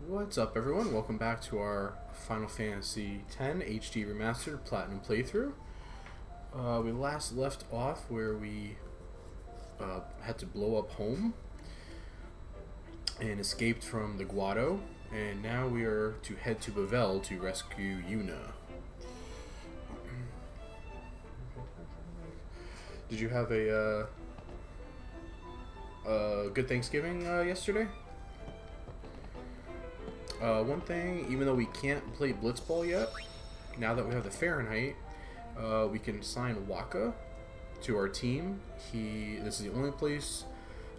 What's up, everyone? Welcome back to our Final Fantasy X HD Remastered Platinum playthrough. We last left off where we had to blow up home and escaped from the Guado, and now we are to head to Bevelle to rescue Yuna. Did you have a good Thanksgiving yesterday? One thing, even though we can't play Blitzball yet, now that we have the Fahrenheit, we can sign Waka to our team. This is the only place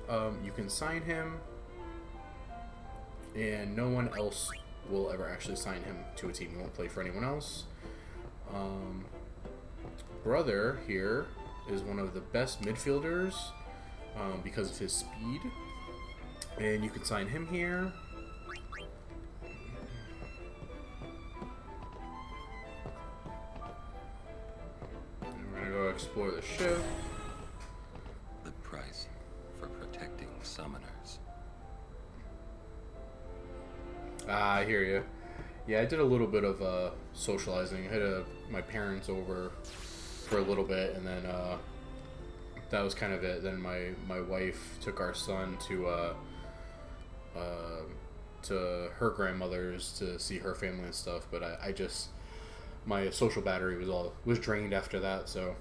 you can sign him, and no one else will ever actually sign him to a team. He won't play for anyone else. Brother here is one of the best midfielders because of his speed, and you can sign him here. Explore the ship. The price for protecting summoners. I hear you. Yeah, I did a little bit of socializing. I had my parents over for a little bit, and then that was kind of it. Then my wife took our son to her grandmother's to see her family and stuff. But I just, my social battery was drained after that, so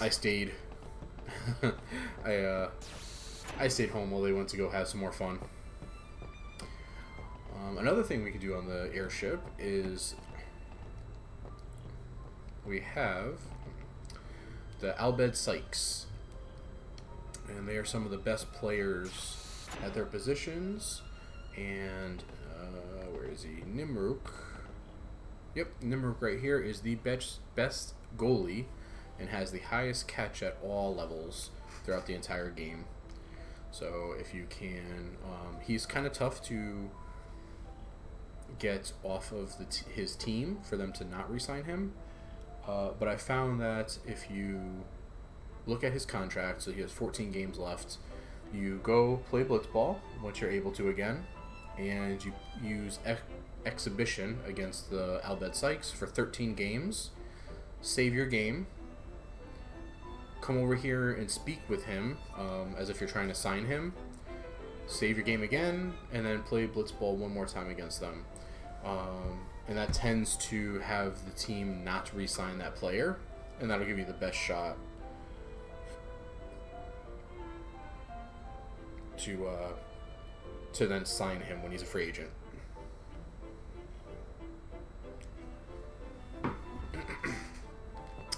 I stayed. I stayed home while they went to go have some more fun. Another thing we could do on the airship is we have the Albed Sykes, and they are some of the best players at their positions. And where is he? Nimruk. Yep, Nimruk right here is the best goalie and has the highest catch at all levels throughout the entire game. So if you can, he's kind of tough to get off of his team for them to not re-sign him. But I found that if you look at his contract, so he has 14 games left, you go play Blitzball once you're able to again, and you use Exhibition against the Albed Sykes for 13 games, save your game, come over here and speak with him as if you're trying to sign him, save your game again, and then play Blitzball one more time against them. And that tends to have the team not re-sign that player, and that'll give you the best shot to then sign him when he's a free agent.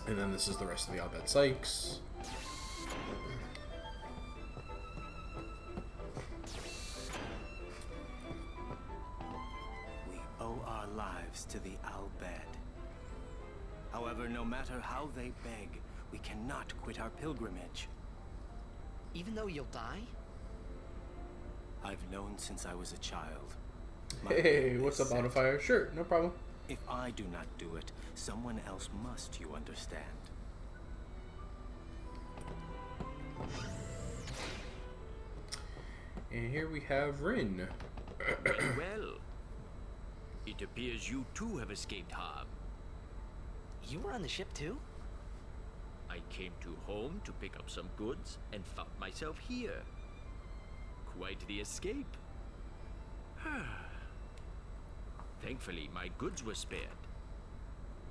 And then this is the rest of the Albed Sykes. We owe our lives to the Albed. However, no matter how they beg, we cannot quit our pilgrimage. Even though you'll die? I've known since I was a child. Hey, what's up, Modifier? Sure, no problem. If I do not do it, someone else must, you understand. And here we have Rin. Very well. It appears you too have escaped harm. You were on the ship too? I came to home to pick up some goods and found myself here. Quite the escape. Thankfully, my goods were spared.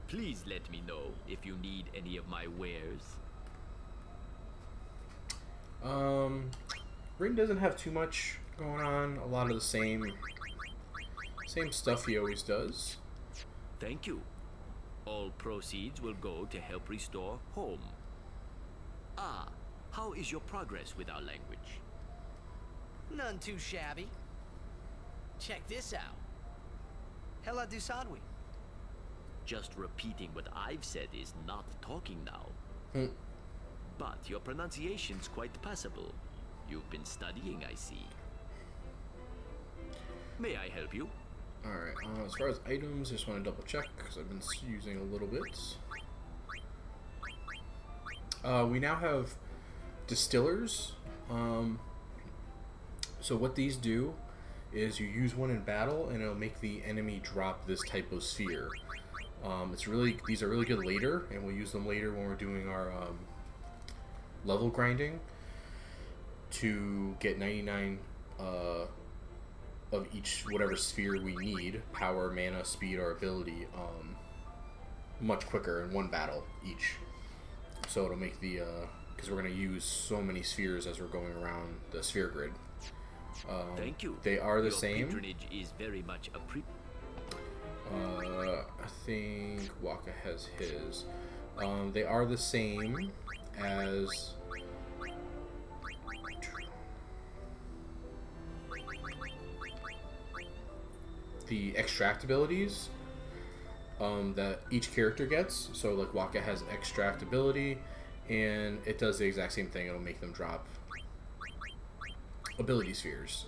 Please let me know if you need any of my wares. Rin doesn't have too much going on. A lot of the same stuff he always does. Thank you. All proceeds will go to help restore home. Ah, how is your progress with our language? None too shabby. Check this out. Hela du Sadwi. Just repeating what I've said is not talking now. But your pronunciation's quite passable. You've been studying, I see. May I help you? Alright, as far as items, I just want to double check because I've been using a little bit. We now have distillers. So what these do is you use one in battle, and it'll make the enemy drop this type of sphere. These are really good later, and we'll use them later when we're doing our level grinding to get 99 of each whatever sphere we need, power, mana, speed, or ability, much quicker in one battle each. So it'll make the because we're going to use so many spheres as we're going around the sphere grid. Thank you. They are the Your same. patronage is very much I think Waka has his. They are the same as the extract abilities that each character gets. So like Waka has extract ability, and it does the exact same thing. It'll make them drop ability spheres.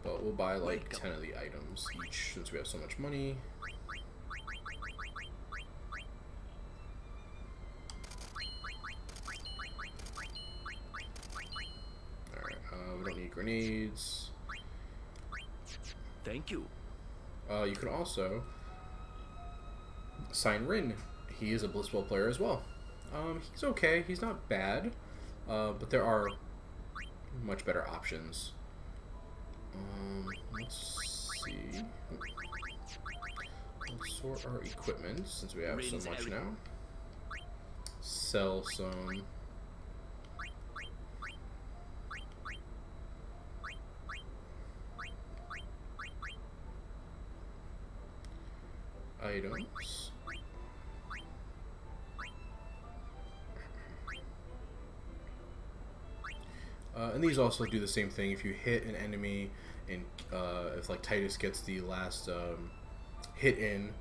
But we'll buy like 10 of the items each since we have so much money. Alright, we don't need grenades. Thank you. You can also sign Rin. He is a Blissful player as well. He's okay. He's not bad. But there are much better options. Let's see. Let's sort our equipment since we have so much now. Sell some. Items. And these also do the same thing. If you hit an enemy, and if like Titus gets the last hit in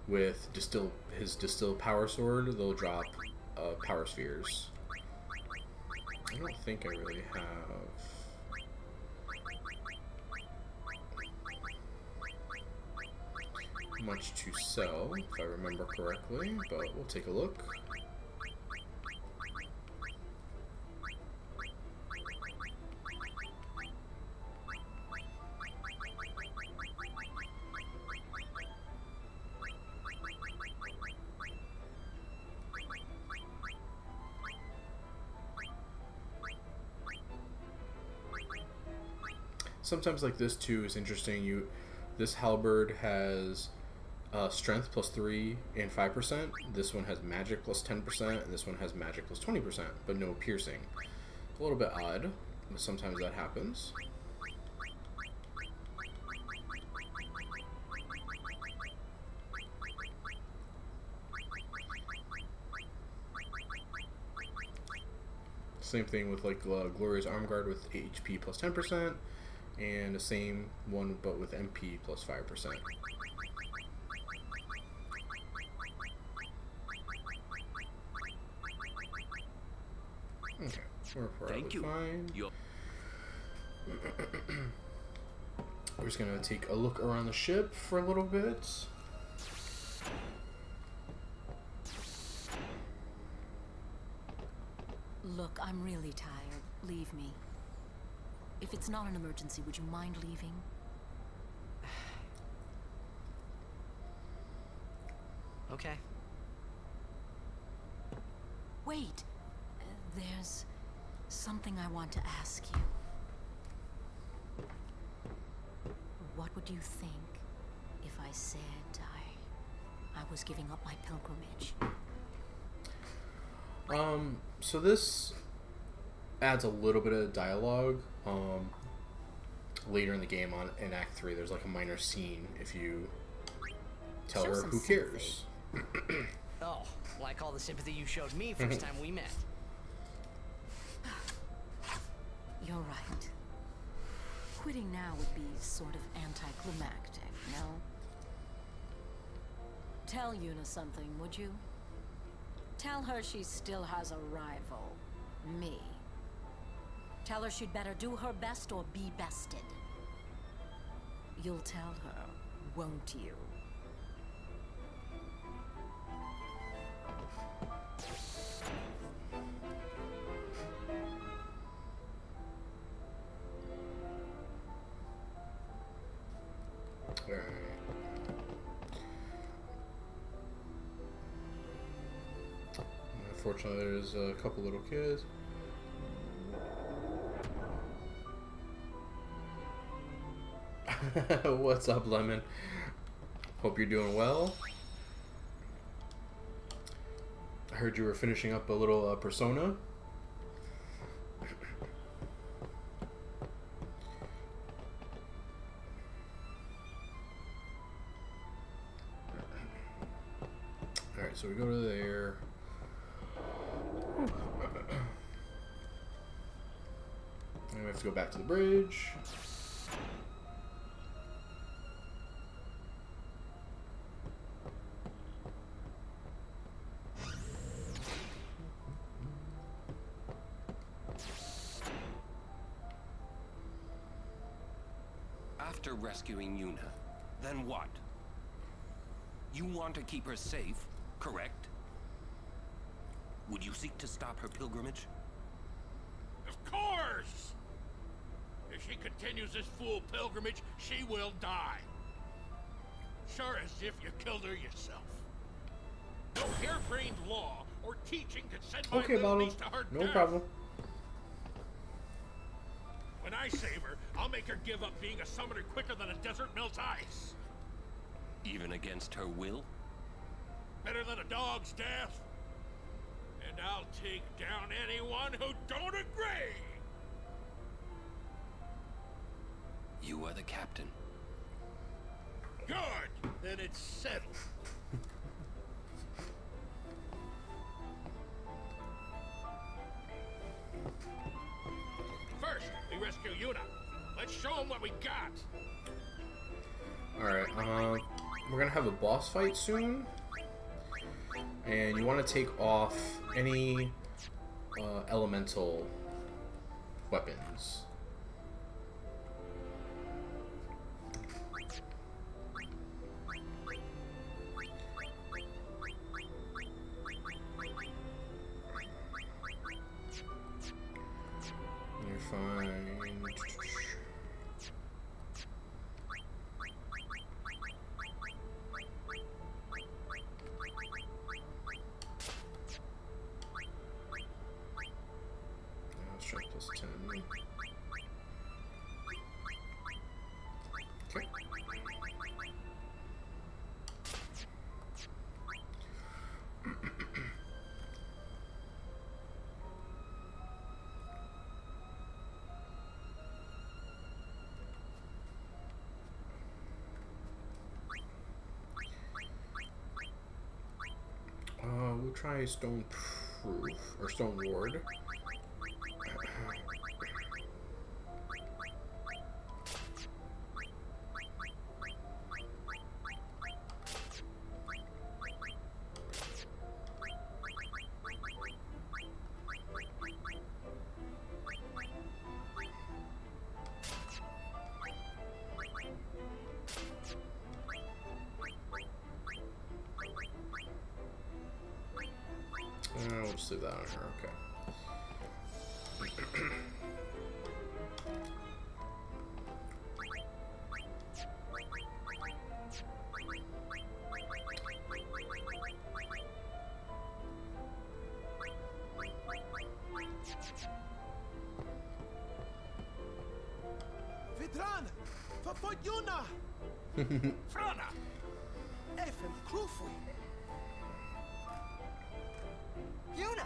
with his distill power sword, they'll drop power spheres. I don't think I really have much to sell, if I remember correctly, but we'll take a look. Sometimes like this too is interesting. This halberd has strength plus 3 and 5%. This one has magic plus 10%, and this one has magic plus 20%, but no piercing. A little bit odd, but sometimes that happens. Same thing with like Glorious Arm Guard with HP plus 10%, and the same one but with MP plus 5%. Okay, we're probably fine. We're just gonna take a look around the ship for a little bit. Look, I'm really tired. Leave me. If it's not an emergency, would you mind leaving? Okay. Wait. There's something I want to ask you. What would you think if I said I was giving up my pilgrimage? So this adds a little bit of dialogue later in the game in Act 3. There's like a minor scene if you tell her who cares. Oh, like all the sympathy you showed me first time we met. You're right. Quitting now would be sort of anticlimactic, no? Tell Yuna something, would you? Tell her she still has a rival. Me. Tell her she'd better do her best or be bested. You'll tell her, won't you? Alright. Unfortunately, there's a couple little kids. What's up, Lemon? Hope you're doing well. I heard you were finishing up a little Persona. Alright, so we go to there. And we have to go back to the bridge. After rescuing Yuna, then what? You want to keep her safe, correct? Would you seek to stop her pilgrimage? Of course! If she continues this fool pilgrimage, she will die. Sure as if you killed her yourself. No harebrained law or teaching can send my Okay, little Bottle. niece to her No death. problem. When I save her, I'll make her give up being a summoner quicker than a desert melts ice. Even against her will? Better than a dog's death. And I'll take down anyone who don't agree. You are the captain. Good. Then it's settled. First, we rescue Yuna. Let's show them what we got. Alright, we're gonna have a boss fight soon. And you want to take off any elemental weapons. You're fine. Strength plus 10. Okay. We'll try stone proof or stone ward. We'll just leave that on here, okay. Vitran! For Yuna! Frana! Effen Krufui! Yuna!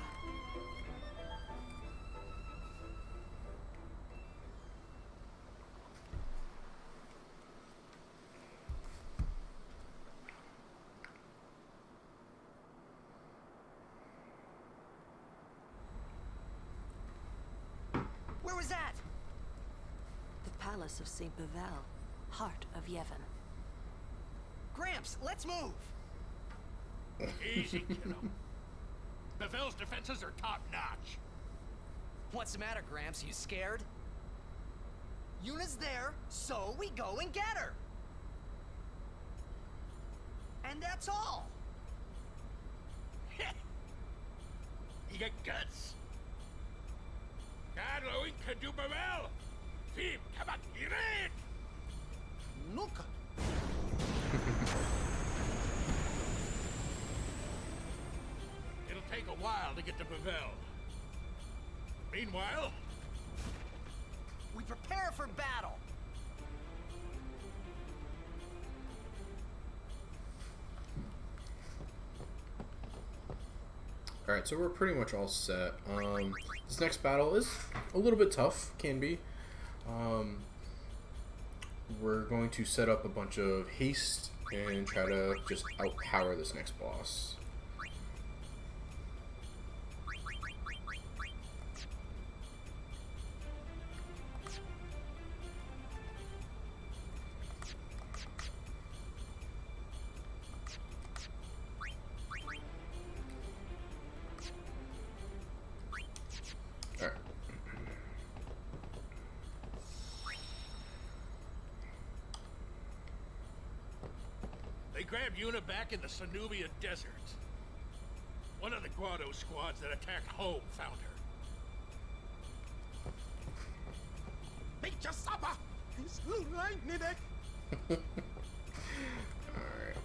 Where was that? The palace of St. Bevelle, heart of Yevon. Gramps, let's move! Easy, kiddo. Bevelle's defenses are top-notch. What's the matter, Gramps? You scared? Yuna's there, so we go and get her! And that's all! You got guts. God, Louis can do Bevelle. Philippe, come on, get it! Nuka! while to get to Bevelle. Meanwhile, We prepare for battle. Alright, so we're pretty much all set. This next battle is a little bit tough, can be. We're going to set up a bunch of haste and try to just outpower this next boss. Alright. they grabbed Yuna back in the Sanubia Desert. One of the Guado squads that attacked home found her. Make your supper! It's lightning it! Alright.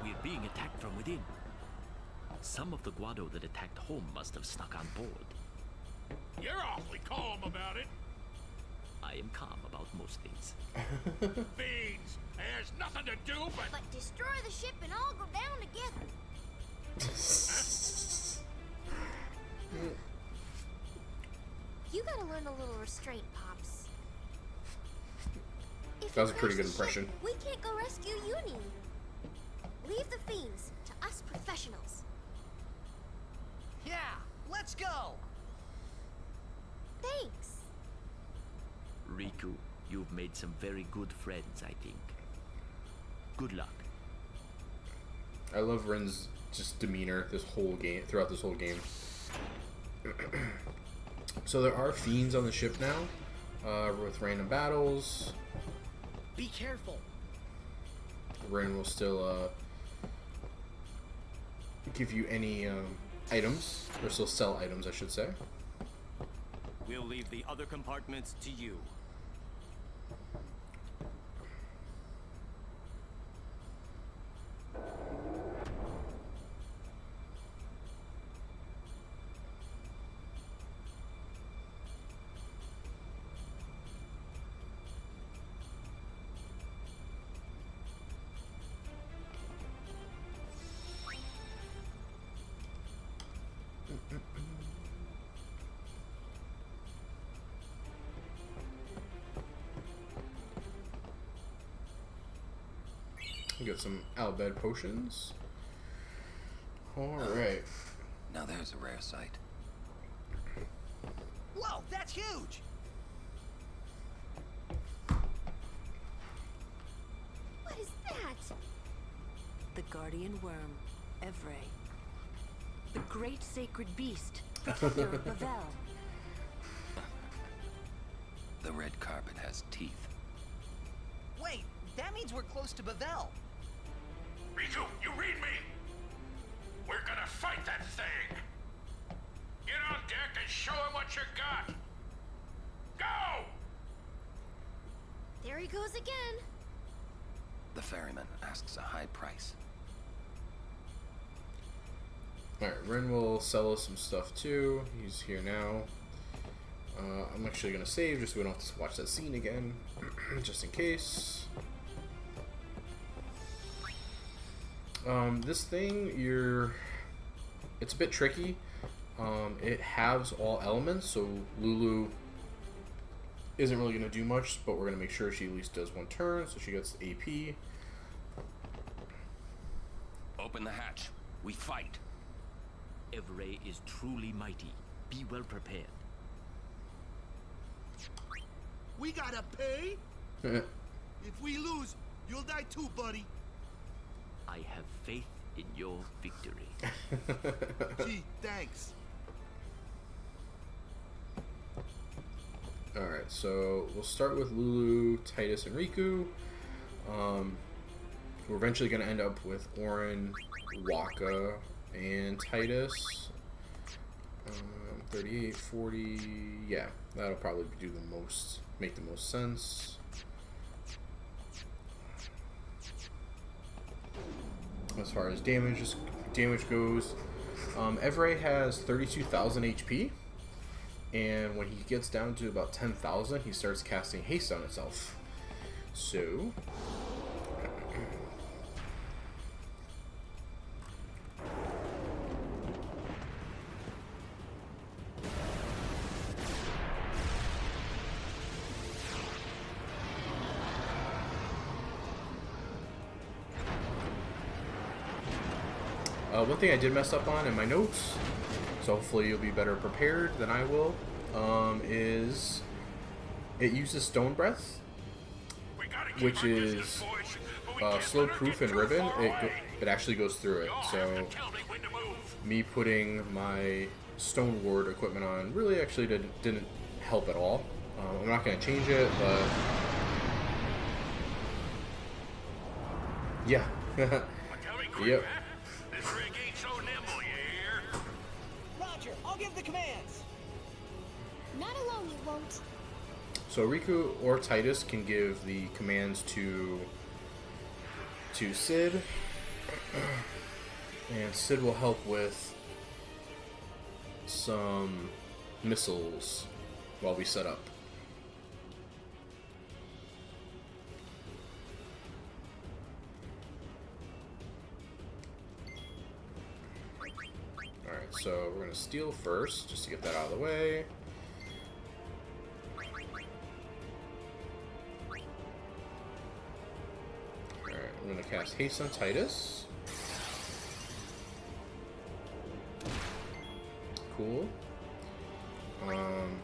We're being attacked from within. Some of the Guado that attacked home must have snuck on board. You're awfully calm about it. I am calm about most things. Fiends! There's nothing to do but... But destroy the ship and all go down together. You gotta learn a little restraint, Pops. If That was you a pretty crash good the ship, impression. we can't go rescue Uni. Leave the fiends to us professionals. Yeah, let's go. Thanks. Riku, you've made some very good friends, I think. Good luck. I love Ren's just demeanor this whole game, throughout this whole game. So there are fiends on the ship now, with random battles. Be careful. Ren will still give you any items, or still sell items, I should say. We'll leave the other compartments to you. We got some Albed potions. Alright. Now there's a rare sight. Whoa, that's huge. What is that? The guardian worm, Evray. The great sacred beast, protector of Bevelle. The red carpet has teeth. Wait, that means we're close to Bevelle. Riku, you read me! We're gonna fight that thing! Get on deck and show him what you got! Go! There he goes again. The ferryman asks a high price. Alright, Ren will sell us some stuff too. He's here now. I'm actually going to save just so we don't have to watch that scene again, just in case. This thing, it's a bit tricky. It halves all elements, so Lulu isn't really going to do much, but we're going to make sure she at least does one turn, so she gets AP. Open the hatch. We fight. Evray is truly mighty. Be well prepared. We gotta pay? If we lose, you'll die too, buddy. I have faith in your victory. Gee, thanks. Alright, so we'll start with Lulu, Titus, and Riku. we're eventually going to end up with Orin, Waka, and Titus. 38, 40, yeah, that'll probably do the most, make the most sense. As far as damage goes, Evray has 32,000 HP, and when he gets down to about 10,000, he starts casting haste on itself. So one thing I did mess up on in my notes, so hopefully you'll be better prepared than I will, is it uses Stone Breath, which is slow proof and ribbon. It actually goes through it. So me putting my Stone Ward equipment on really actually didn't help at all. I'm not going to change it, but yeah. Yep. Roger, I'll give the commands. Not alone, you won't. So Riku or Titus can give the commands to Sid, and Sid will help with some missiles while we set up. Alright, so we're going to steal first, just to get that out of the way. Alright, I'm going to cast Haste on Titus. Cool. I'm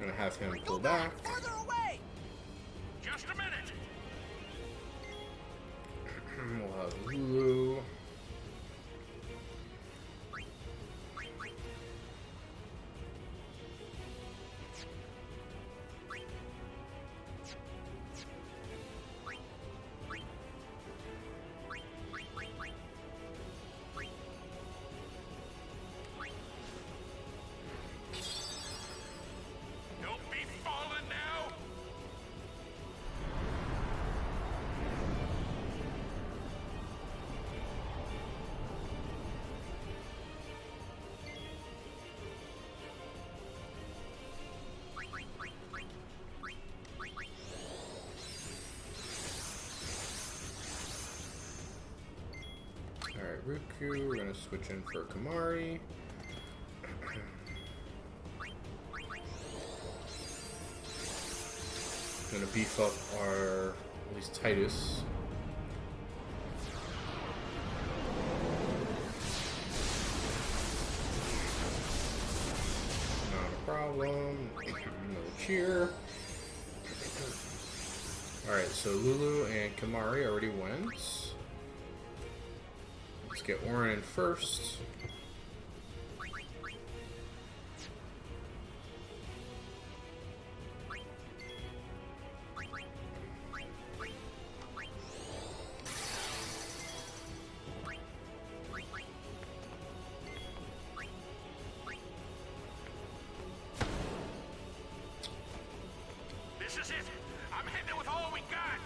going to have him pull back. Further away. Just a minute. We'll have Lulu. Don't be falling now. Alright, Riku, we're gonna switch in for Kamari. Gonna beef up our, at least Titus. Not a problem. Another cheer. Alright, so Lulu and Kamari already went. Let's get Orin in first. This is it. I'm hitting it with all we got.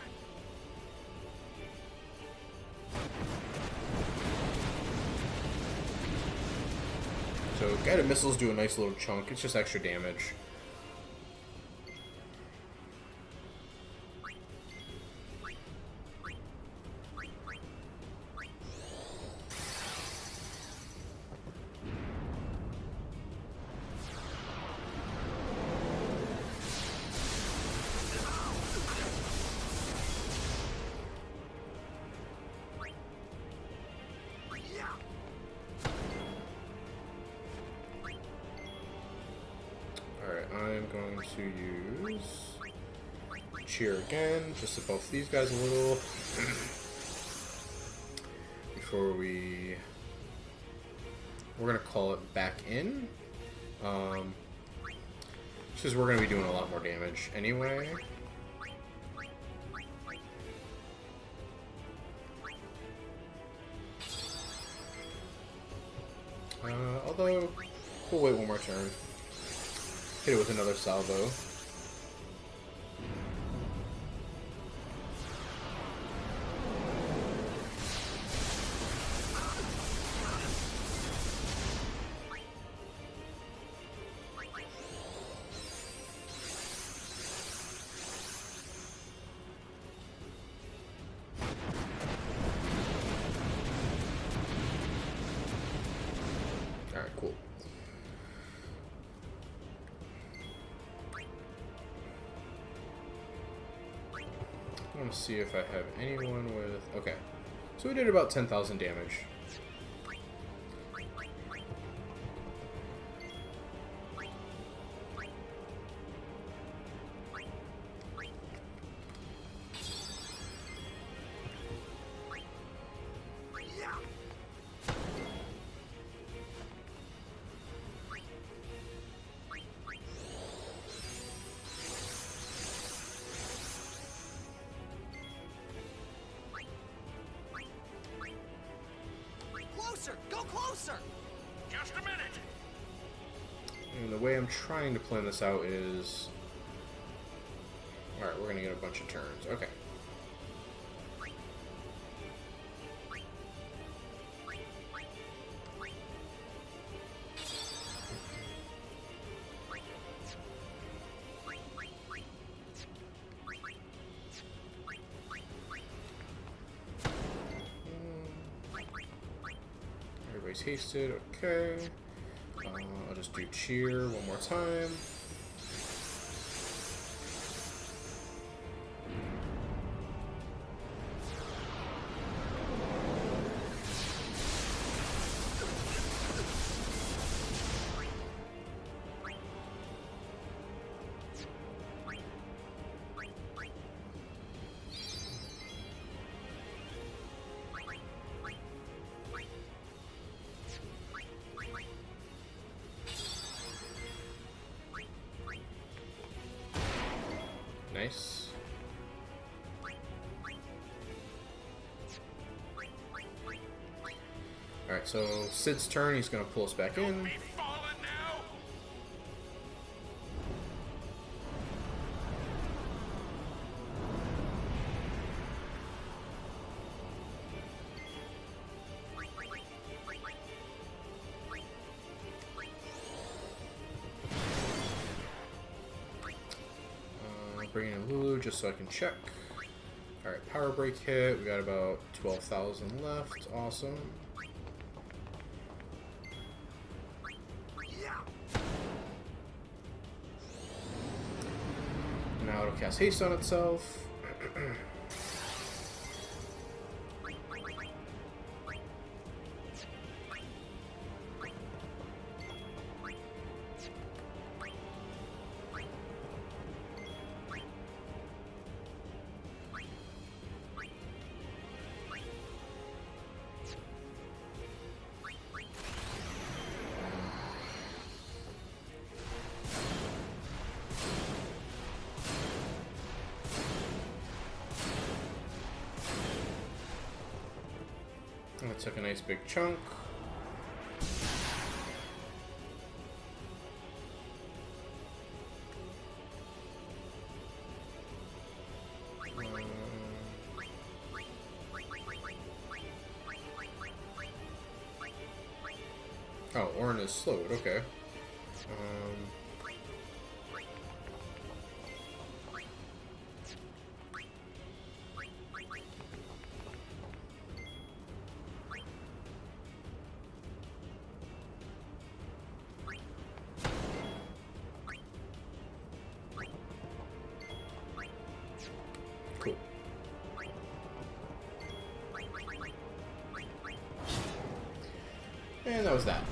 So guided missiles do a nice little chunk. It's just extra damage. Alright, I'm going to use cheer again, just to buff these guys a little before we're gonna call it back in, because we're gonna be doing a lot more damage anyway. Although, we'll wait one more turn. Hit it with another salvo. Alright, cool. I want to see if I have anyone with... Okay. So we did about 10,000 damage. Closer! Go closer! Just a minute. And the way I'm trying to plan this out is... Alright, we're going to get a bunch of turns. Okay. Everybody's hasted, okay. I'll just do cheer one more time. Nice. Alright, so Sid's turn, he's gonna pull us back in. Bring in Lulu just so I can check. Alright, power break hit. We got about 12,000 left. Awesome. Now it'll cast haste on itself. That took a nice big chunk. Oh, Orin is slowed, okay. Cool. And that was that.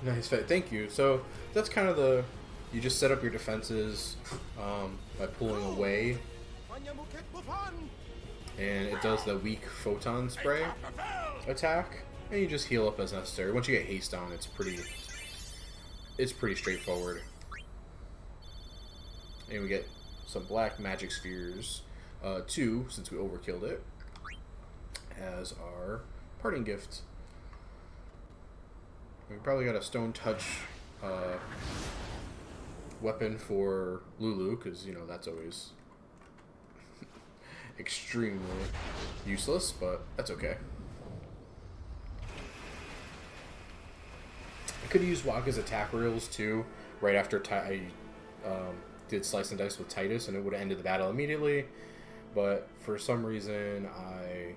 Nice fight. Thank you. So that's kind of the... You just set up your defenses by pulling away. And it does the weak photon spray attack. And you just heal up as necessary. Once you get haste on, it's pretty straightforward. And we get some black magic spheres, 2, since we overkilled it, as our parting gift. We probably got a stone touch weapon for Lulu, because, you know, that's always extremely useless, but that's okay. I could use Waka's attack reels too, right after I did Slice and Dice with Titus, and it would have ended the battle immediately, but for some reason I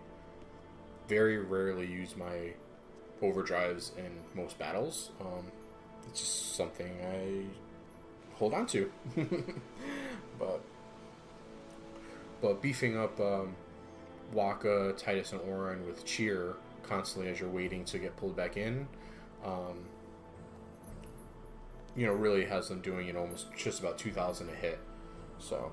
very rarely use my overdrives in most battles. It's just something I hold on to. but beefing up Waka, Titus, and Orin with cheer constantly as you're waiting to get pulled back in, you know, really has them doing, you know, almost just about 2,000 a hit. So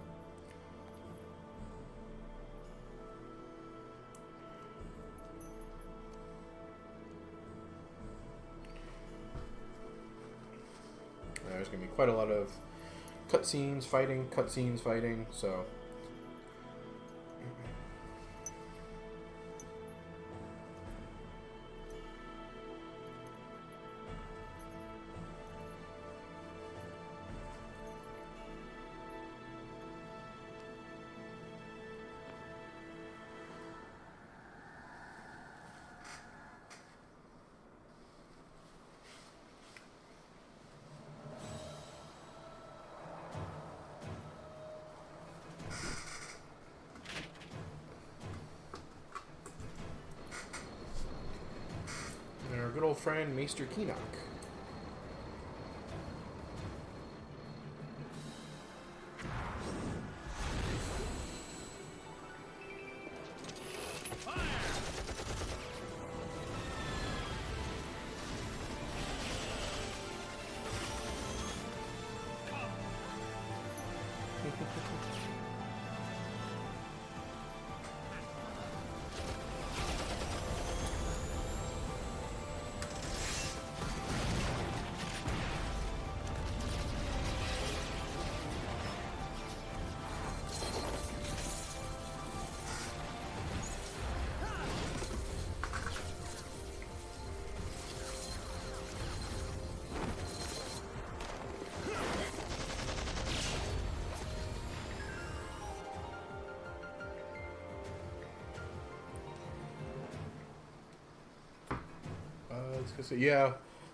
there's going to be quite a lot of cutscenes, fighting, so... Our good old friend, Maester Keenock.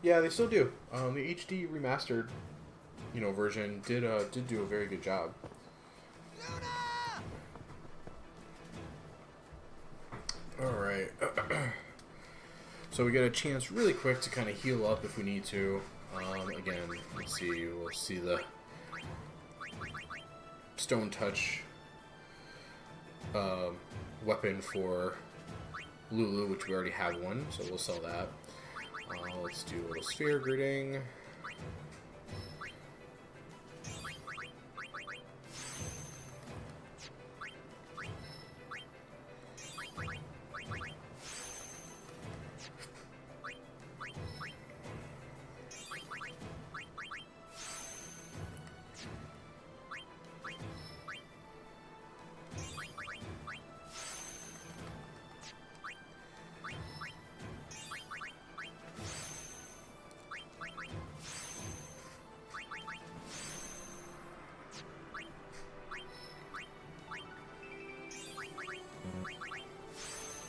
Yeah, they still do. The HD remastered, you know, version did do a very good job. All right. So we get a chance really quick to kind of heal up if we need to. Again, let's see. We'll see the stone touch weapon for Lulu, which we already have one, so we'll sell that. Let's do a little sphere greeting.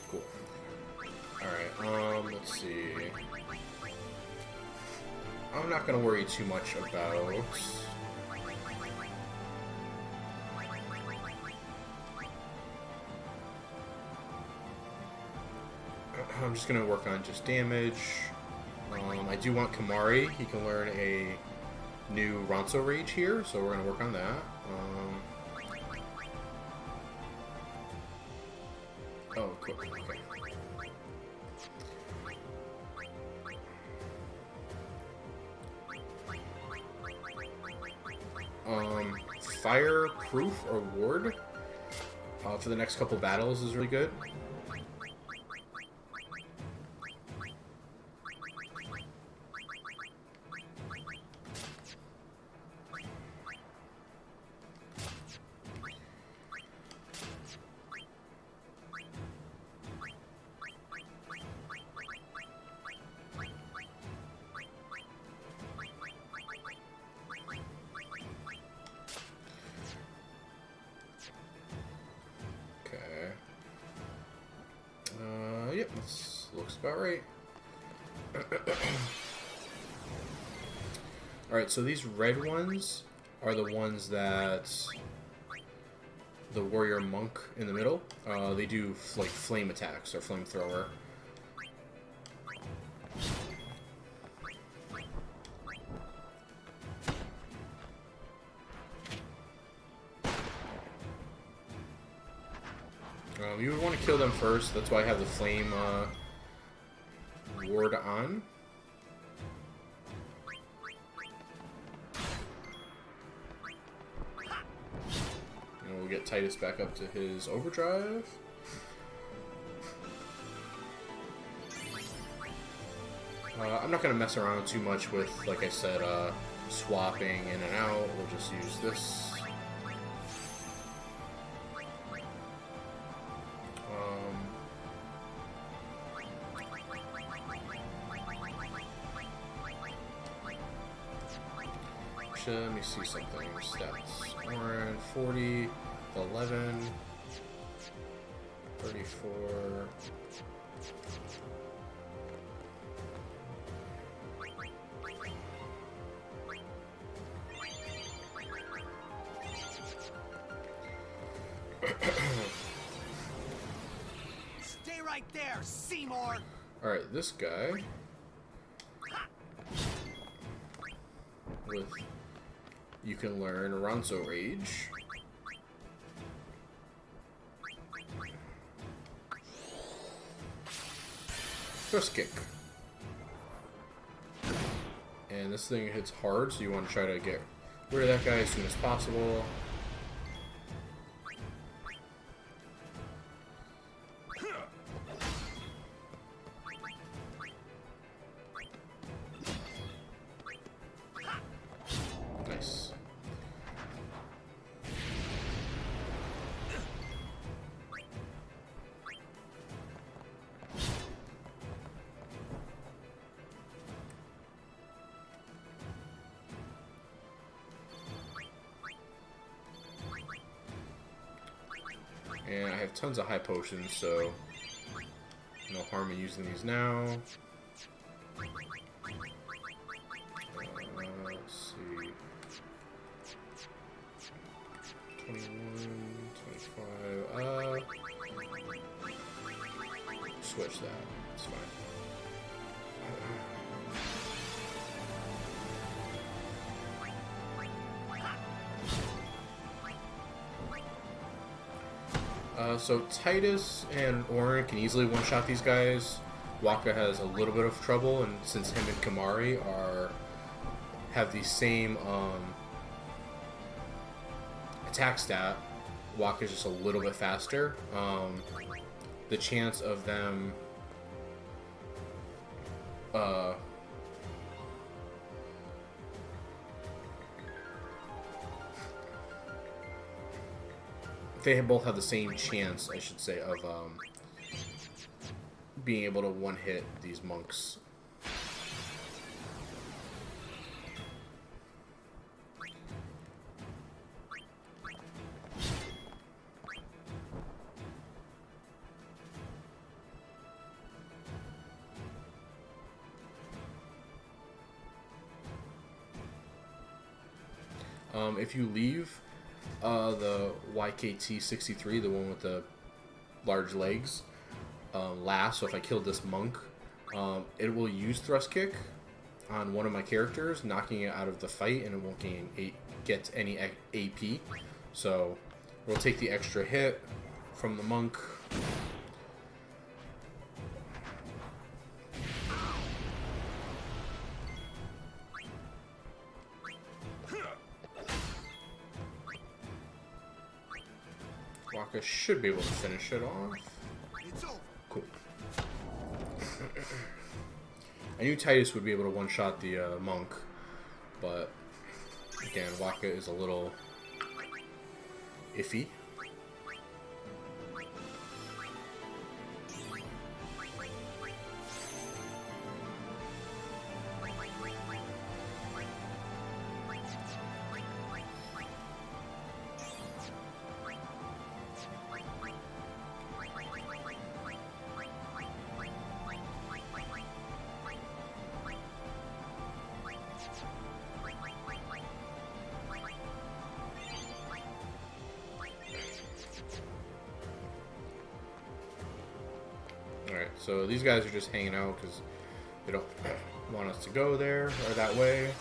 Cool. Alright, let's see. I'm not gonna worry too much about... I'm just gonna work on just damage. I do want Kamari. He can learn a new Ronso Rage here, so we're gonna work on that. Oh, cool. Okay. Fireproof or ward for the next couple battles is really good. This looks about right. Alright, so these red ones are the ones that the warrior monk in the middle, they do like flame attacks or flamethrower. You would want to kill them first. That's why I have the flame ward on. And we'll get Titus back up to his overdrive. I'm not going to mess around too much with, like I said, swapping in and out. We'll just use this. Let me see something. Stats. Orange, 40, 11, 34. Stay right there, Seymour! Alright, this guy. With... You can learn Ronso Rage. Thrust Kick. And this thing hits hard, so you want to try to get rid of that guy as soon as possible. Nice. And I have tons of high potions, so no harm in using these now. Let's see. 21, 25. Switch that. It's fine. So Titus and Orin can easily one-shot these guys. Waka has a little bit of trouble, and since him and Kamari have the same attack stat, Waka's just a little bit faster. The chance of them they both have the same chance, I should say, of being able to one-hit these monks. If you leave the YKT-63, the one with the large legs, last, so if I killed this monk, it will use Thrust Kick on one of my characters, knocking it out of the fight, and it won't get any AP. So we'll take the extra hit from the monk. Waka should be able to finish it off. Cool. I knew Titus would be able to one-shot the monk, but again, Waka is a little iffy. Alright, so these guys are just hanging out because they don't want us to go there or that way.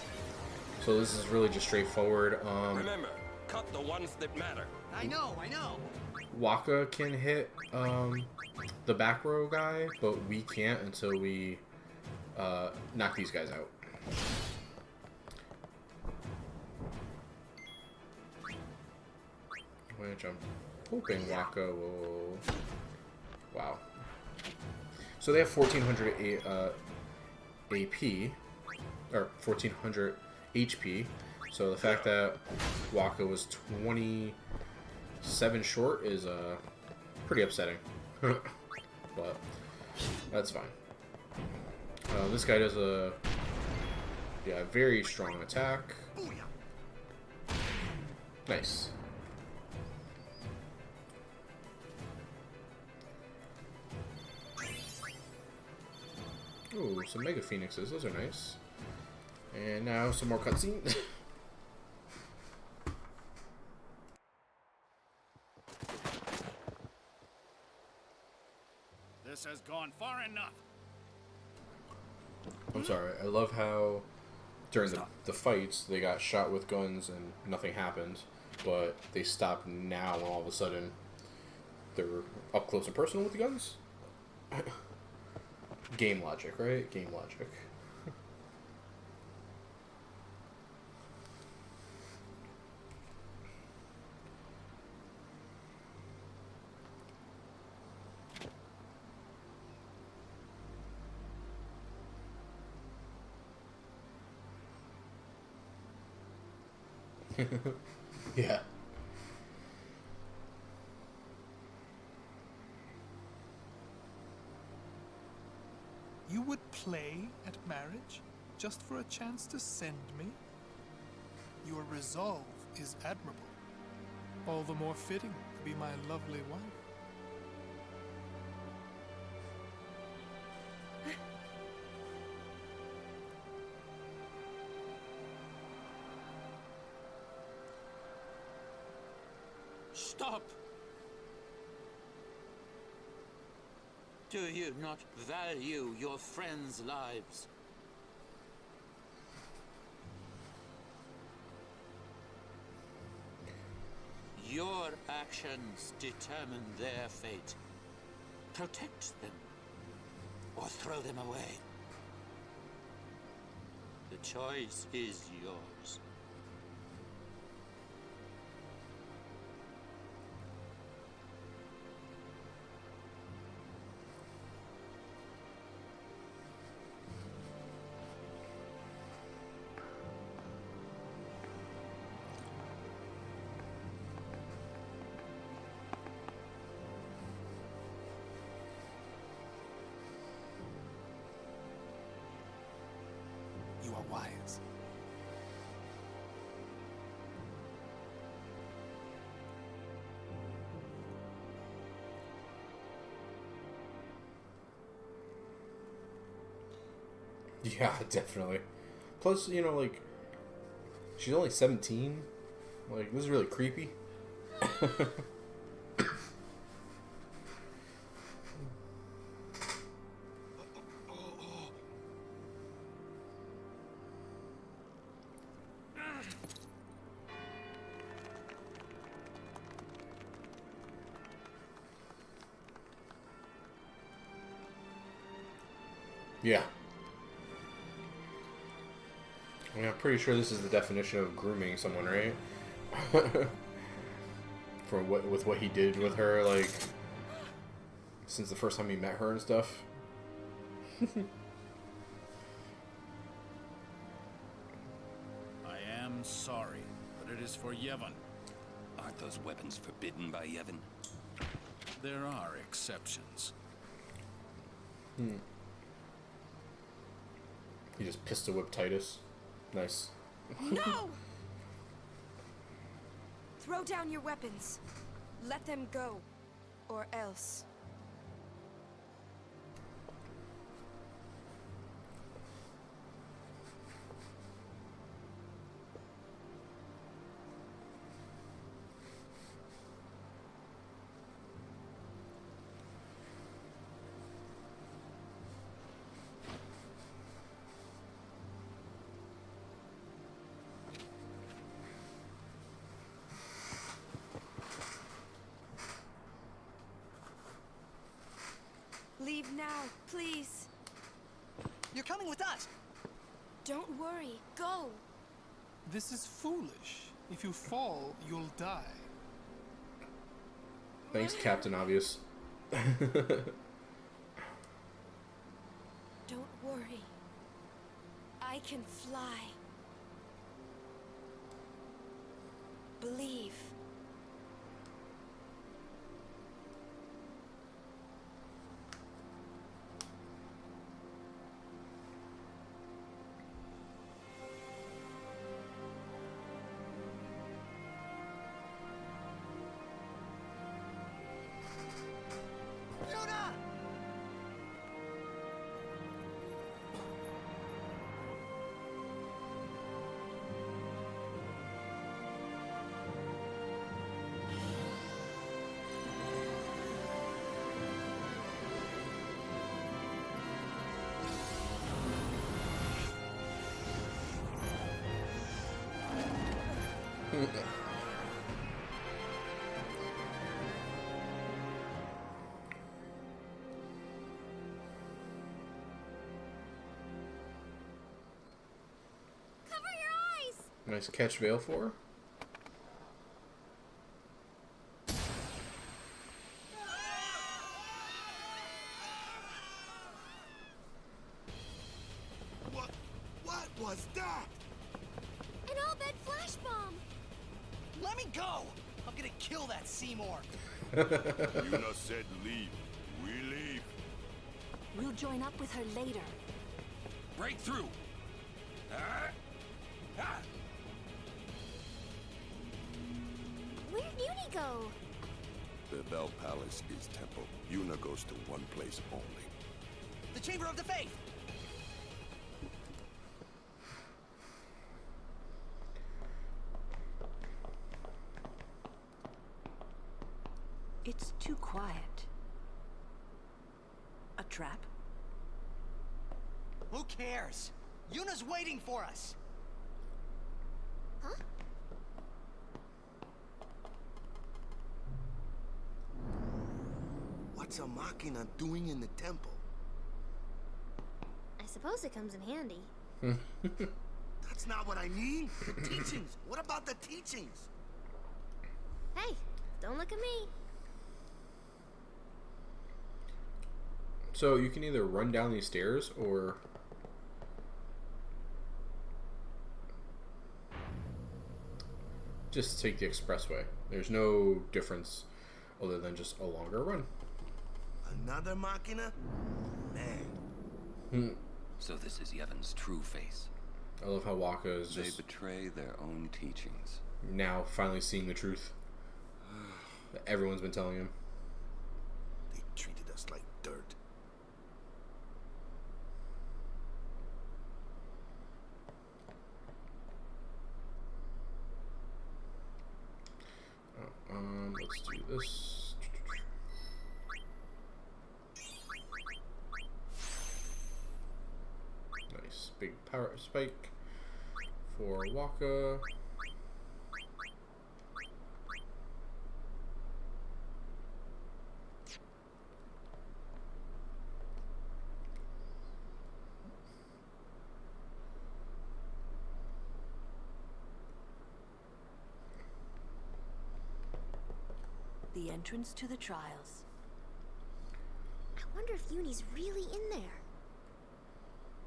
So this is really just straightforward. Remember, cut the ones that matter. I know. Waka can hit the back row guy, but we can't until we knock these guys out. Which I'm hoping Waka will... Wow. So they have 1400 AP, or 1400 HP. So the fact that Waka was 27 short is pretty upsetting. But that's fine. This guy does a very strong attack. Nice. Ooh, some Mega Phoenixes. Those are nice. And now some more cutscene. This has gone far enough. I'm sorry. I love how during the fights they got shot with guns and nothing happened, but they stopped now and all of a sudden they're up close and personal with the guns. Game logic, right? Game logic. Yeah. You would play at marriage just for a chance to send me? Your resolve is admirable. All the more fitting to be my lovely wife. Stop! Do you not value your friends' lives? Your actions determine their fate. Protect them, or throw them away. The choice is yours. You are wise. Yeah, definitely. Plus, you know, like, she's only 17. Like, this is really creepy. Yeah. I mean, I'm pretty sure this is the definition of grooming someone, right? For with what he did with her, like, since the first time he met her and stuff. I am sorry, but it is for Yevon. Aren't those weapons forbidden by Yevon? There are exceptions. He just pistol whipped Titus. Nice. No! Throw down your weapons. Let them go. Or else. now, please. You're coming with us. Don't worry. Go. This is foolish. If you fall, you'll die. Thanks, Captain Obvious. Don't worry. I can fly. Believe. Yuna! Cover your eyes! Nice catch, Vale 4. What was that? An all-bed flash bomb! Let me go! I'm gonna kill that Seymour. Yuna said leave. We leave. We'll join up with her later. Break through. Where'd Yuni go? Bevelle Palace is temple. Yuna goes to one place only. The Chamber of the Faith! It's too quiet. A trap? Who cares? Yuna's waiting for us. Huh? What's a Machina doing in the temple? I suppose it comes in handy. That's not what I mean. The teachings. What about the teachings? Hey, don't look at me. So you can either run down these stairs or just take the expressway. There's no difference other than just a longer run. Another Machina? Man. So this is Yevon's true face. I love how Waka is They just betray their own teachings. now finally seeing the truth that everyone's been telling him. They treated us like dirt. Let's do this. Nice big power spike for Waka. The entrance to the trials. I wonder if Yuni's really in there.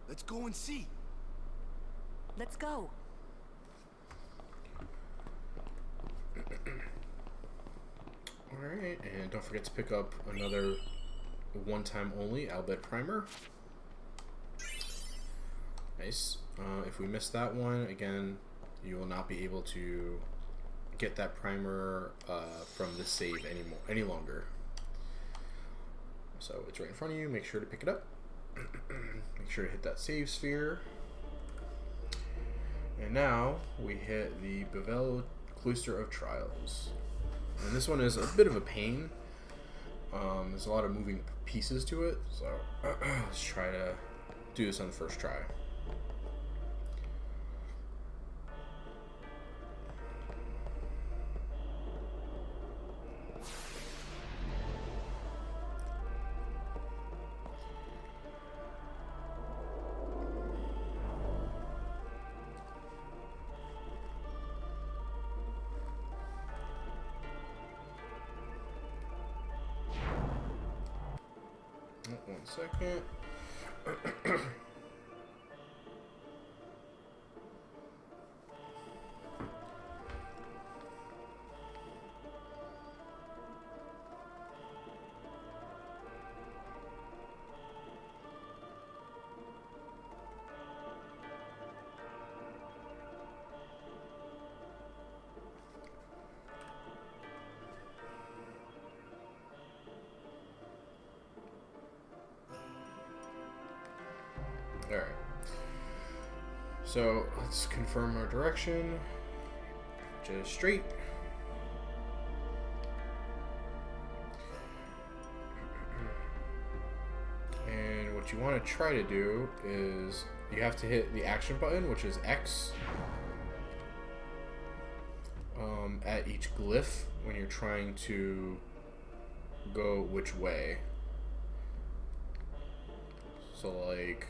Let's go and see. Let's go. Alright, and don't forget to pick up another one-time only Albed Primer. Nice. If we miss that one, again, you will not be able to get that primer from this save any longer. So it's right in front of you. Make sure to pick it up. Make sure to hit that save sphere. And now we hit the Bevelle Cloister of Trials. And this one is a bit of a pain. There's a lot of moving pieces to it, so let's try to do this on the first try. 1 second. Alright. So let's confirm our direction. Just straight. And what you want to try to do is you have to hit the action button, which is X, at each glyph when you're trying to go which way. So like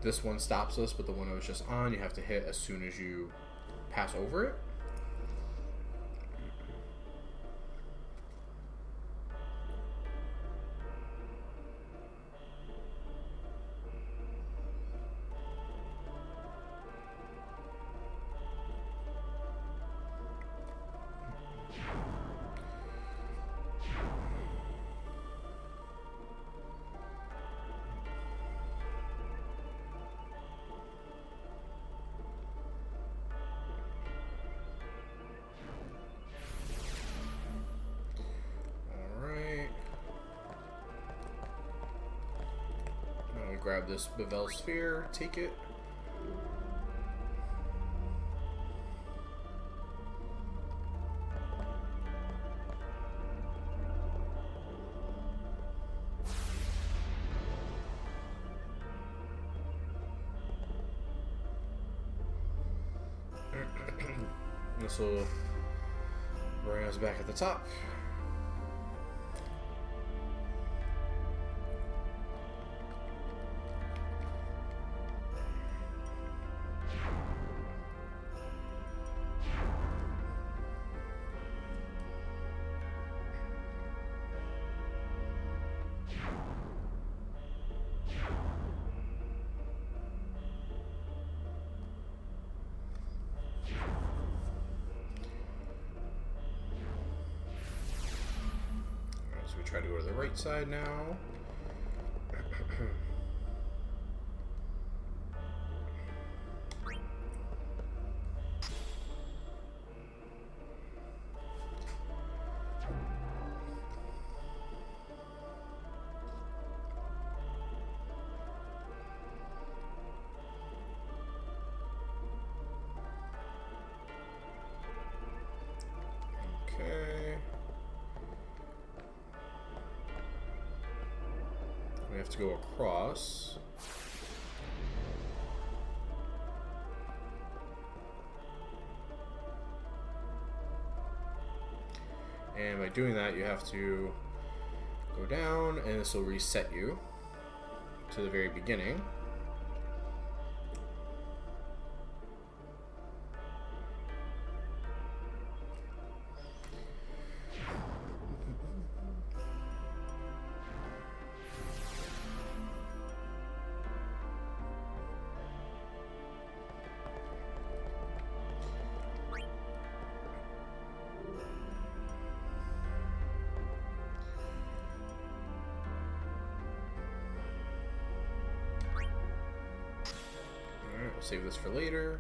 this one stops us, but the one I was just on, you have to hit as soon as you pass over it. Grab this Bevelle sphere, take it. This will bring us back at the top. So we try to go to the right side now. Okay. We have to go across. And by doing that, you have to go down, and this will reset you to the very beginning. Alright, we'll save this for later.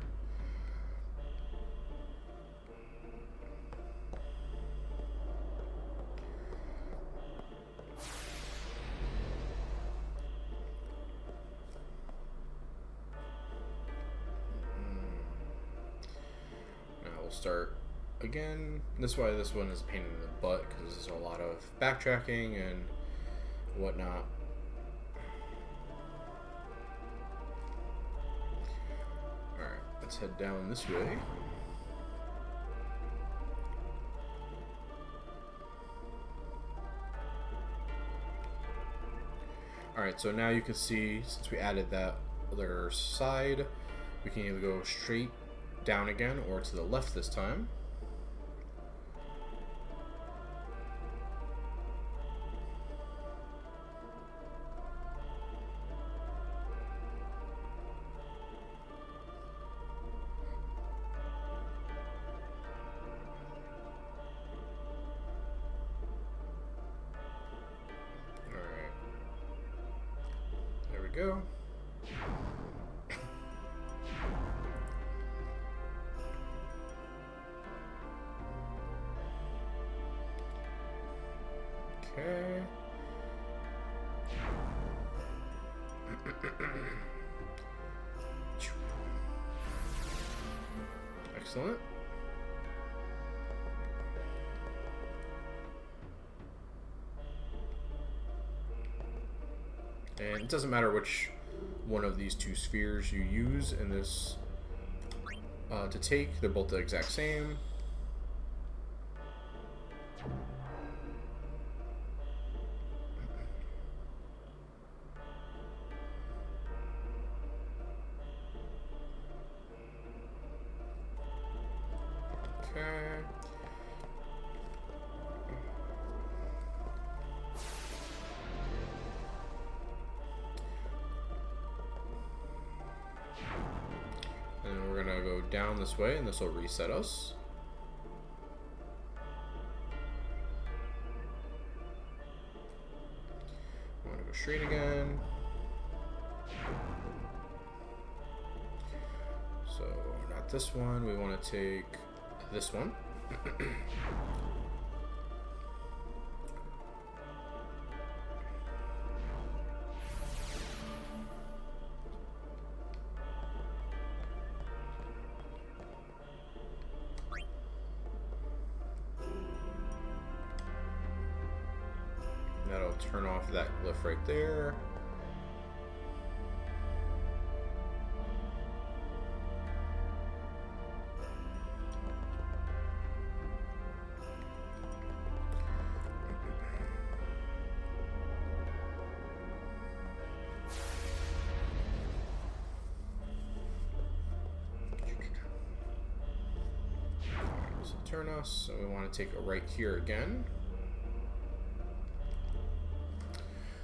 Now we'll start again. This is why this one is a pain in the butt, because there's a lot of backtracking and whatnot. Alright, let's head down this way. Alright, so now you can see, since we added that other side, we can either go straight down again or to the left this time. we go. Okay. Excellent. And it doesn't matter which one of these two spheres you use in this to take, they're both the exact same. Okay. And we're gonna go down this way, and this will reset us. I'm gonna go straight again. So, not this one, we want to take this one. That'll turn off that glyph right there. This will turn us, so we want to take a right here again.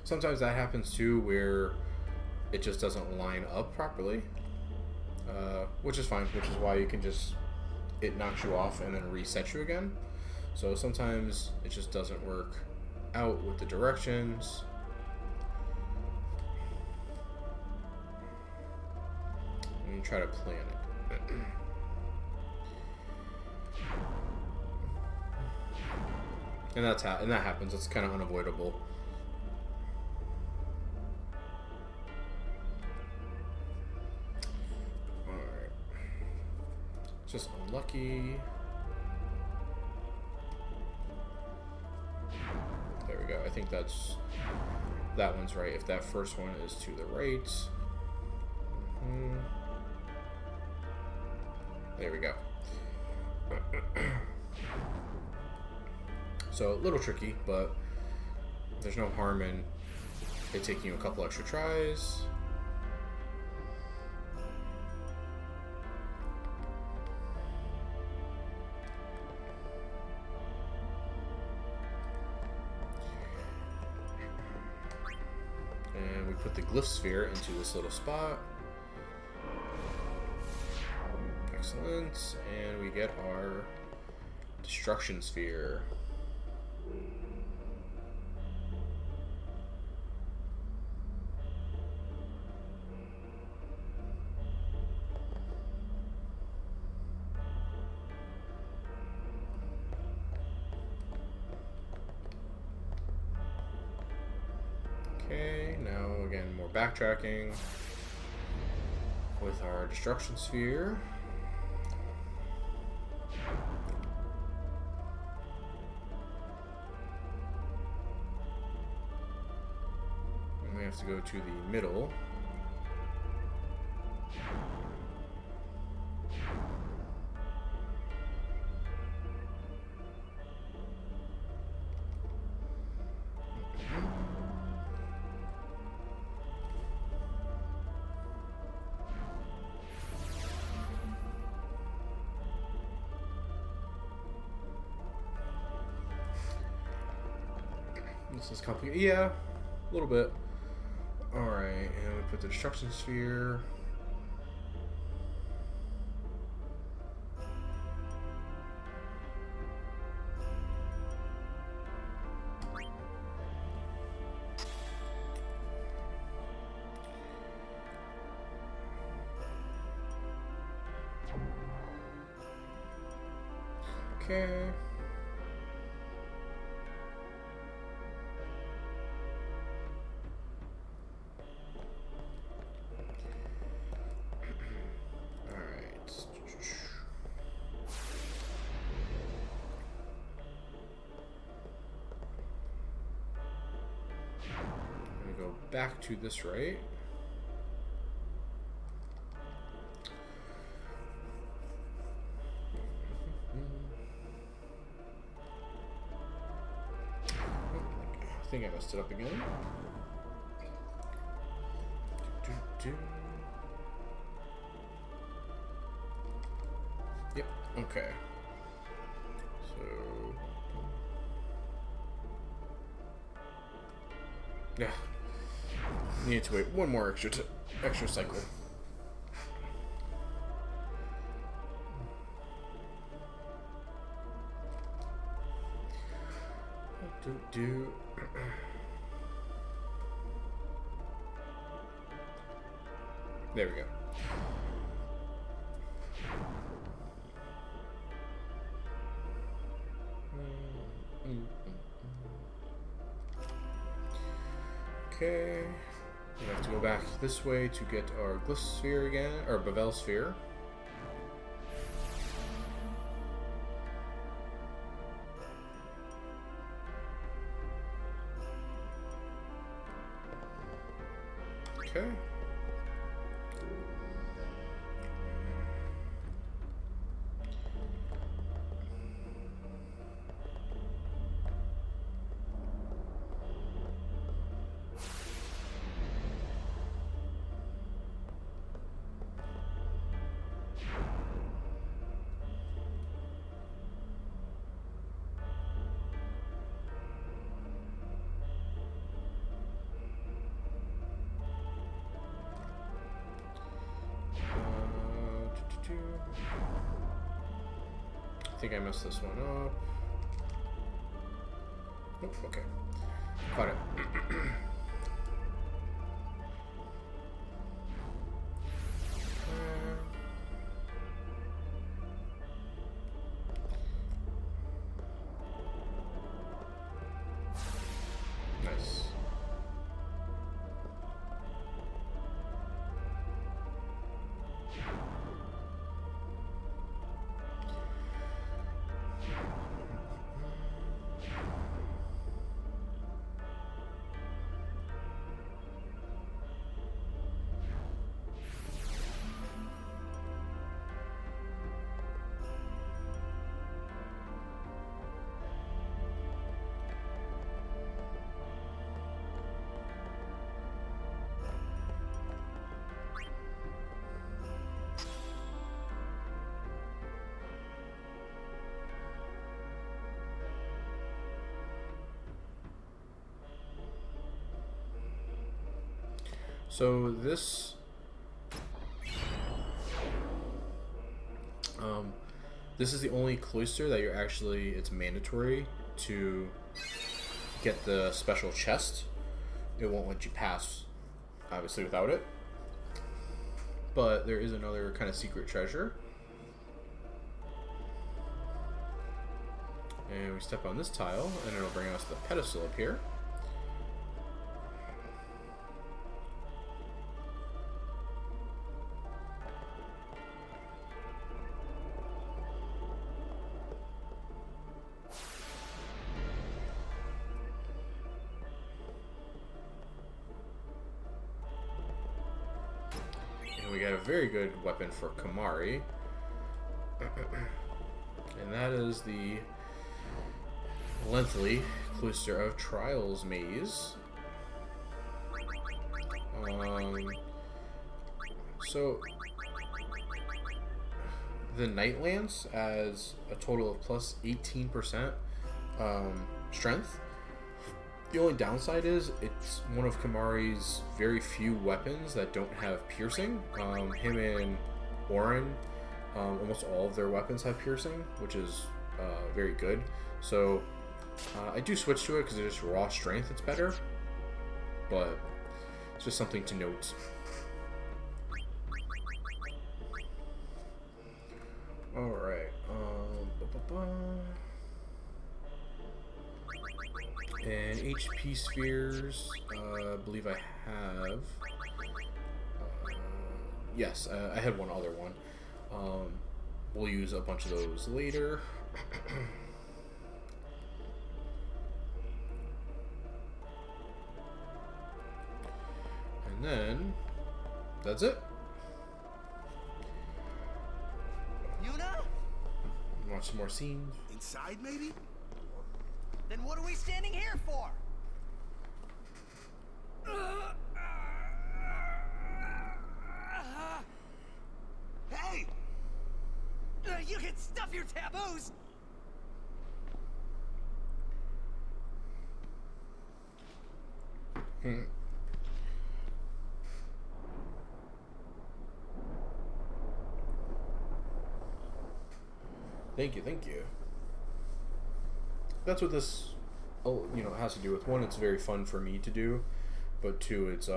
Sometimes that happens too, where it just doesn't line up properly, which is fine, which is why you can just, it knocks you off and then resets you again. So sometimes it just doesn't work out with the directions. And you try to plan it. And that happens. It's kind of unavoidable. Just unlucky. There we go. I think that one's right. If that first one is to the right. There we go. So a little tricky, but there's no harm in it taking you a couple extra tries. And we put the glyph sphere into this little spot. Excellent. And we get our destruction sphere. Okay, now again, more backtracking with our destruction sphere. And we have to go to the middle. This is complicated. Yeah, a little bit. Alright, and we put the destruction sphere. Okay. Back to this right. I think I messed it up again. Yep, okay. So yeah. Need to wait one more extra cycle. There we go. Okay. We have to go back this way to get our glyph sphere again, or Bevelle sphere. Okay. I think I messed this one up. Nope, okay. Caught it. Nice. So this this is the only cloister that it's mandatory to get the special chest. It won't let you pass, obviously, without it. But there is another kind of secret treasure. And we step on this tile, and it'll bring us to the pedestal up here. We got a very good weapon for Kimahri, and that is the lengthy cloister of Trials maze. So the Night Lance adds a total of plus 18% strength. The only downside is it's one of Kimahri's very few weapons that don't have piercing. Him and Orin, almost all of their weapons have piercing, which is very good. So I do switch to it because it's just raw strength. It's better, but it's just something to note. All right. And HP spheres, I believe I have. Yes, I had one other one. We'll use a bunch of those later. And then, that's it. Yuna? Watch some more scenes. Inside, maybe? Then what are we standing here for? Hey! You can stuff your taboos! Thank you, thank you. That's what this, has to do with. One, it's very fun for me to do, but two, it's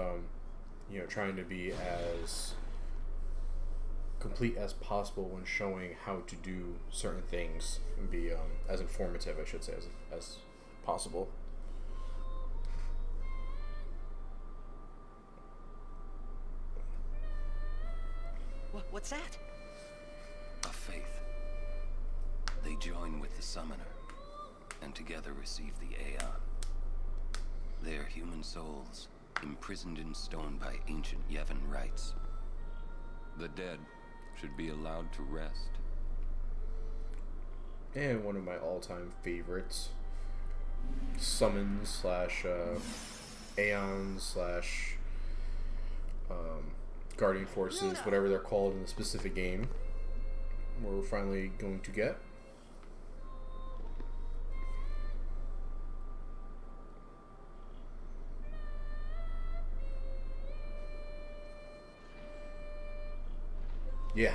trying to be as complete as possible when showing how to do certain things and be as informative, I should say, as possible. What's that? A faith. They join with the summoner, and together receive the Aeon. They are human souls, imprisoned in stone by ancient Yevon rites. The dead should be allowed to rest. And one of my all-time favorites, summons slash Aeons slash Guardian Forces, whatever they're called in the specific game, we're finally going to get. Yeah,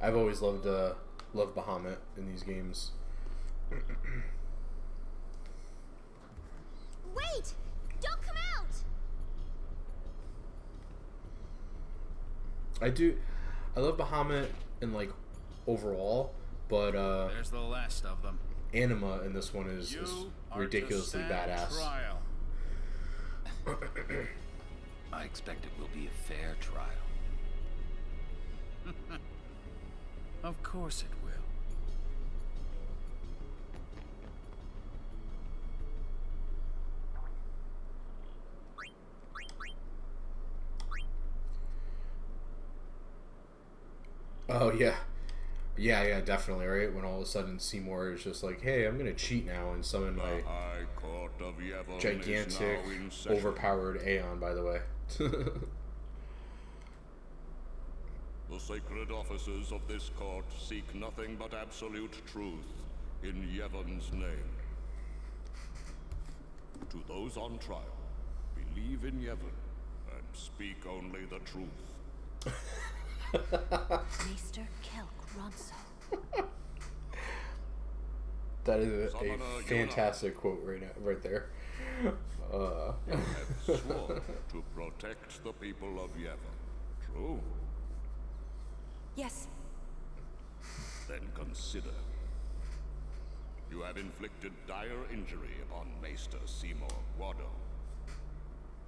I've always loved Bahamut in these games. Wait! Don't come out! I love Bahamut in overall, but there's the last of them. Anima in this one is ridiculously badass. I expect it will be a fair trial. Of course it will. Oh yeah. Yeah, definitely, right? When all of a sudden Seymour is just like, hey, I'm gonna cheat now and summon my gigantic, overpowered Aeon, by the way. The sacred officers of this court seek nothing but absolute truth in Yevon's name. To those on trial, believe in Yevon and speak only the truth. Maester Kelk Ronso. That is a fantastic quote right there. You have sworn to protect the people of Yevon. True? Yes. Then consider. You have inflicted dire injury upon Maester Seymour Guado.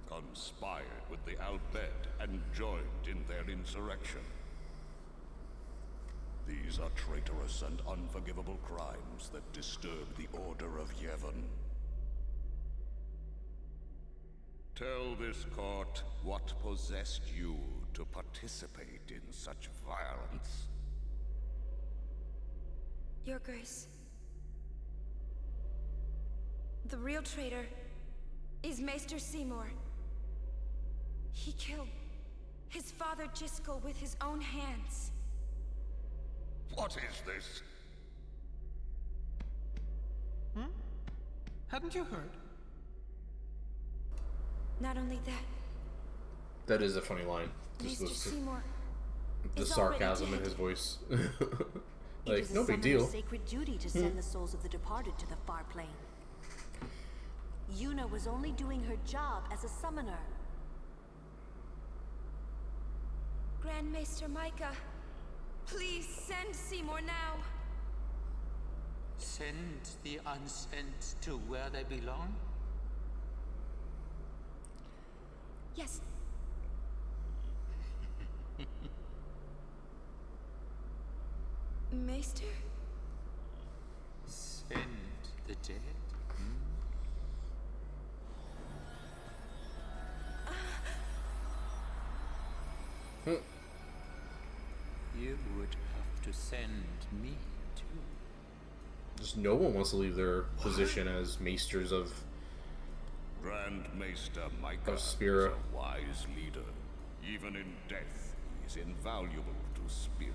Conspired with the Albed and joined in their insurrection. These are traitorous and unforgivable crimes that disturb the order of Yevon. Tell this court what possessed you to participate in such violence. Your Grace. The real traitor is Maester Seymour. He killed his father Jiskel with his own hands. What is this? Hadn't you heard? Not only that, That is a funny line. Just Maester Seymour the is sarcasm already in dead. his voice. It Like, is no a big summoner's deal. sacred duty to send the souls of the departed to the far plane. Yuna was only doing her job as a summoner. Grand Maester Micah, please send Seymour now. Send the unsent to where they belong? Yes. Maester? Send the dead? You would have to send me too. Just no one wants to leave their position as maesters of Grand Maester Micah Spira. is a wise leader. Even in death, he is invaluable to Spira.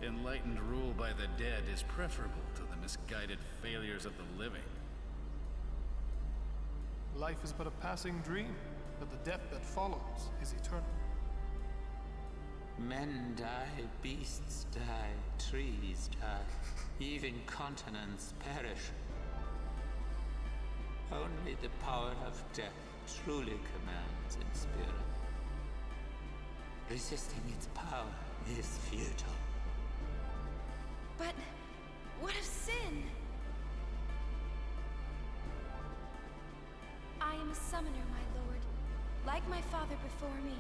Enlightened rule by the dead is preferable to the misguided failures of the living. Life is but a passing dream, but the death that follows is eternal. Men die, beasts die, trees die, even continents perish. Only the power of death truly commands in Spira. Resisting its power is futile. But what of sin? I am a summoner, my lord, like my father before me.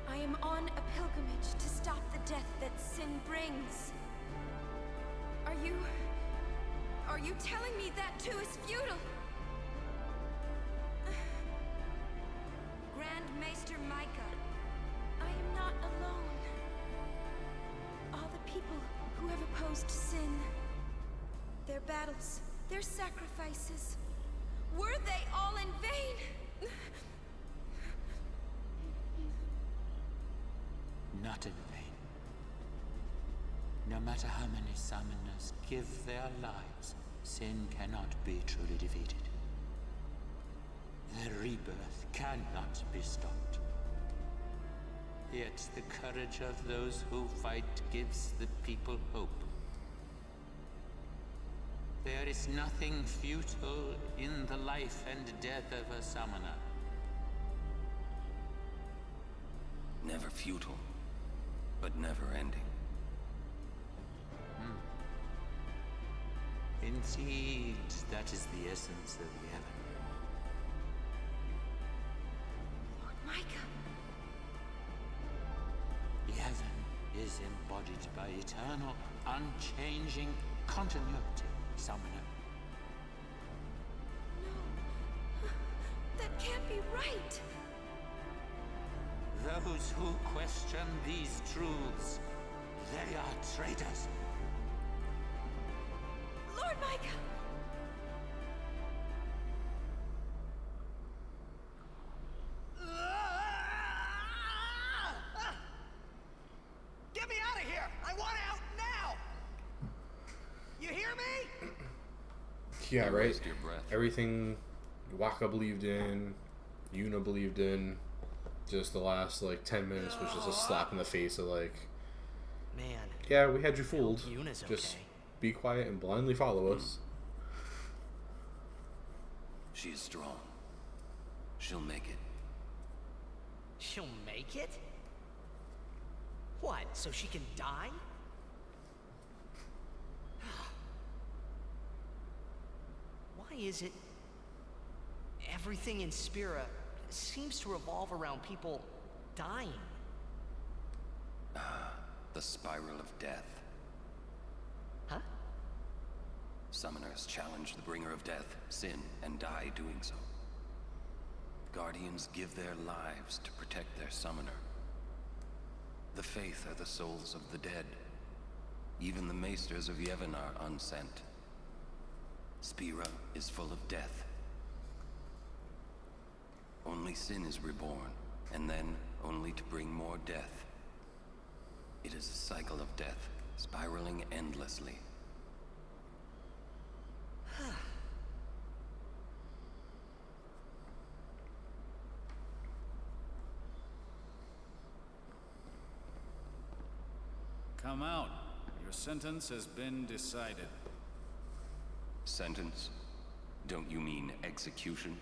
I am on a pilgrimage to stop the death that sin brings. Are you telling me that too is futile? Grand Maester Micah, I am not alone. All the people who have opposed sin, their battles, their sacrifices, were they all in vain? Not in vain. No matter how many summoners give their lives, sin cannot be truly defeated. Their rebirth cannot be stopped. Yet the courage of those who fight gives the people hope. There is nothing futile in the life and death of a summoner. Never futile, but never ending. Indeed, that is the essence of Yevon. Lord Micah. Yevon is embodied by eternal, unchanging continuity, summoner. No, that can't be right. Those who question these truths, they are traitors. Lord Micah! Get me out of here! I want out now! You hear me? Yeah, right? Everything Waka believed in, Yuna believed in, just the last, 10 minutes was just a slap in the face of, Man. yeah, we had you fooled. Yuna's Just okay. be quiet and blindly follow us. She is strong. She'll make it. She'll make it? What, so she can die? Why is it everything in Spira seems to revolve around people dying? The spiral of death. Huh? Summoners challenge the bringer of death, sin, and die doing so. Guardians give their lives to protect their summoner. The Faith are the souls of the dead. Even the Maesters of Yevon are unsent. Spira is full of death. Only sin is reborn, and then only to bring more death. It is a cycle of death, spiraling endlessly. Come out. Your sentence has been decided. Sentence? Don't you mean execution?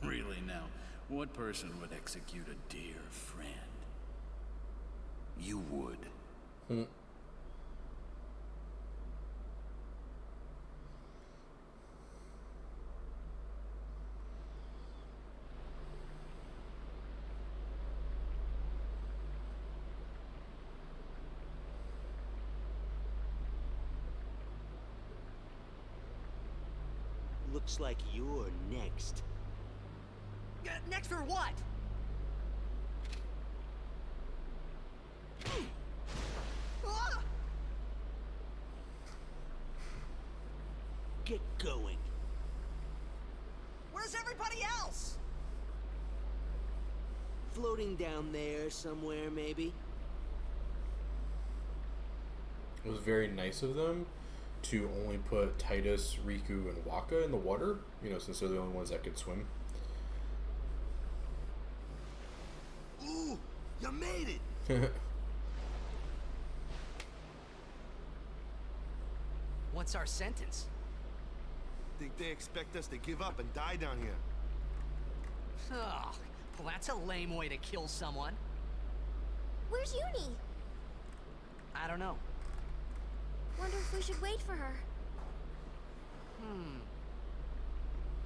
Really now, what person would execute a dear friend? You would. Looks like you're next. Next for what? Ah! Get going. Where's everybody else? Floating down there somewhere, maybe? It was very nice of them to only put Titus, Riku, and Waka in the water, you know, since they're the only ones that could swim. Ooh, you made it! What's our sentence? Think they expect us to give up and die down here? Ugh, well, that's a lame way to kill someone. Where's Yuni? I don't know. Wonder if we should wait for her.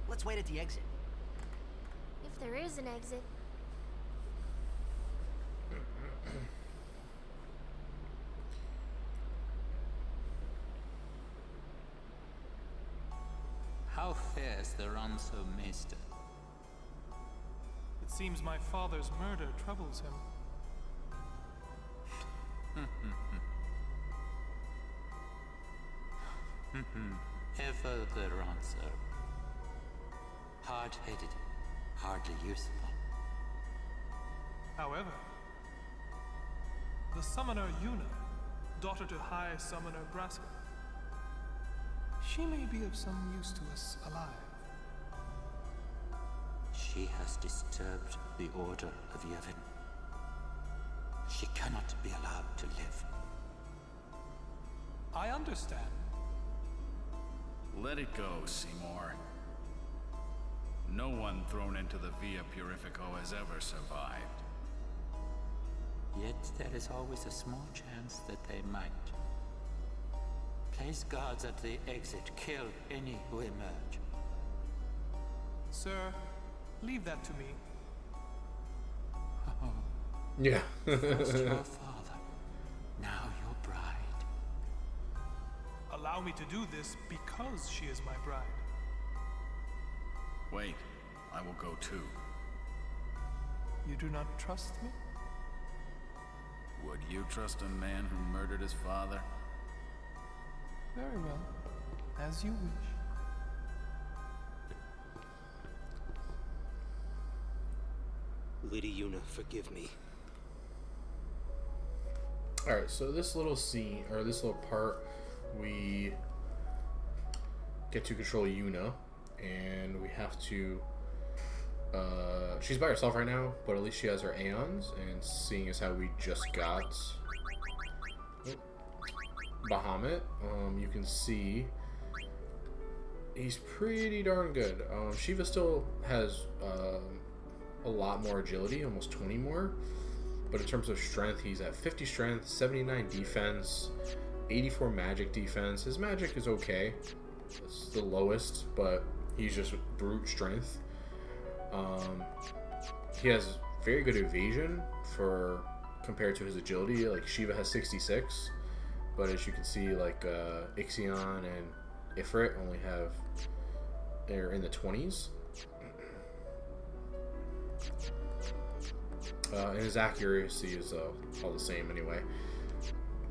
Let's wait at the exit. If there is an exit. How fares the Ranso Maester? It seems my father's murder troubles him. Ever the Ranso. Hard-headed, hardly useful. However, the summoner Yuna, daughter to High Summoner Braska, she may be of some use to us alive. She has disturbed the order of Yevon. She cannot be allowed to live. I understand. Let it go, Seymour. No one thrown into the Via Purifico has ever survived. Yet there is always a small chance that they might. Place guards at the exit. Kill any who emerge. Sir, leave that to me. Yeah. First your father, now your bride. Allow me to do this because she is my bride. Wait, I will go too. You do not trust me? Would you trust a man who murdered his father? Very well. As you wish. Lady Yuna, forgive me. Alright, so this little scene, or this little part, we get to control Yuna, and we have to, she's by herself right now, but at least she has her Aeons, and seeing as how we just got Bahamut, you can see he's pretty darn good. Shiva still has a lot more agility, almost 20 more. But in terms of strength, he's at 50 strength, 79 defense, 84 magic defense. His magic is okay. It's the lowest, but he's just brute strength. He has very good evasion for compared to his agility. Like Shiva has 66, but as you can see, like Ixion and Ifrit only have, they're in the 20s. And his accuracy is all the same anyway.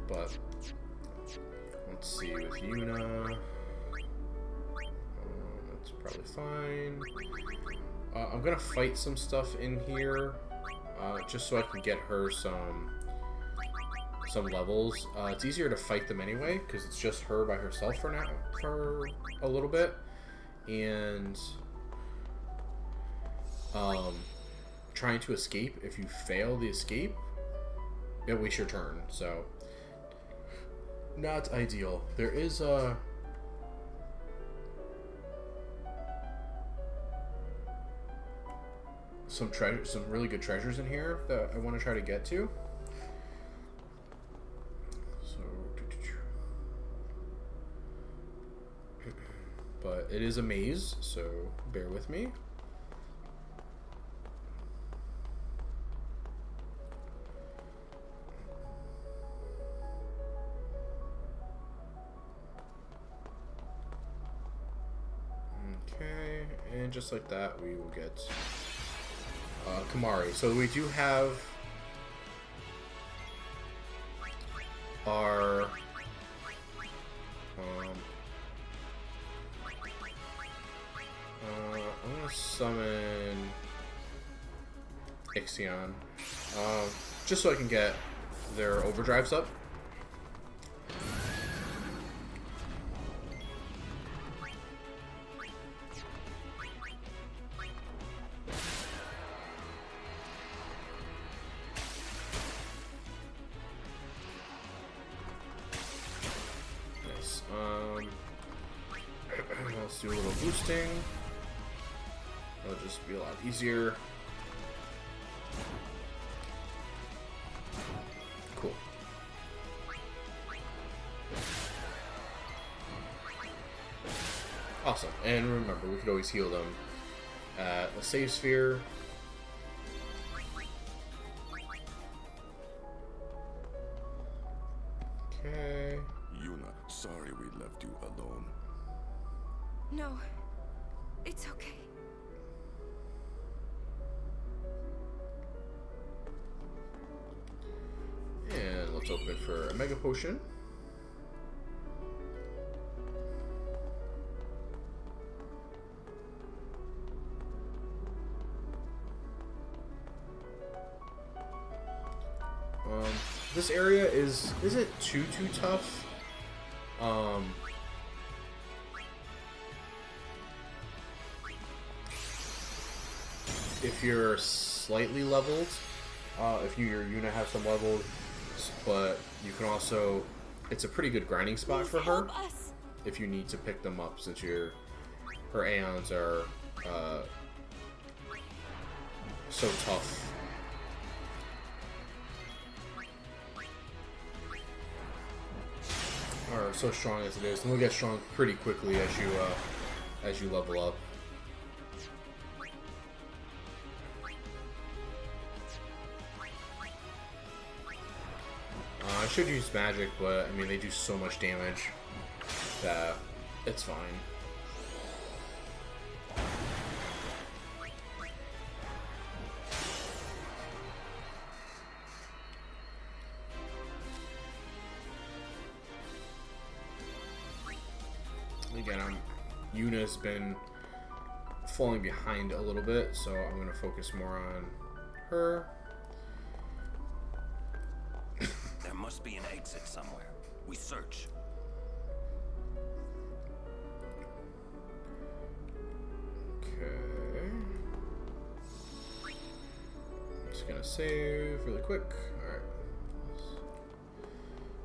But let's see with Yuna. That's probably fine. I'm gonna fight some stuff in here, just so I can get her some levels. It's easier to fight them anyway because it's just her by herself for now, for a little bit, and trying to escape, if you fail the escape, it wastes your turn, so not ideal. There is some really good treasures in here that I want to try to get to. So, but it is a maze, so bear with me. And just like that, we will get Kamari. So we do have our I'm gonna summon Ixion, just so I can get their overdrives up. Nice. Let's do a little boosting. It'll just be a lot easier. Cool. Awesome. And remember, we could always heal them at a save sphere. Okay. Yuna, sorry we left you alone. No, it's okay. And let's open for a Mega Potion. This area isn't too tough. If you're slightly leveled, if your Yuna has some leveled, but you can also, it's a pretty good grinding spot for her if you need to pick them up, since her Aeons are so tough. Or so strong as it is, and they'll get strong pretty quickly as you level up. I should use magic, but I mean they do so much damage that it's fine. Again, Yuna's been falling behind a little bit, so I'm going to focus more on her. There must be an exit somewhere. We search. Okay. I'm just going to save really quick. Alright.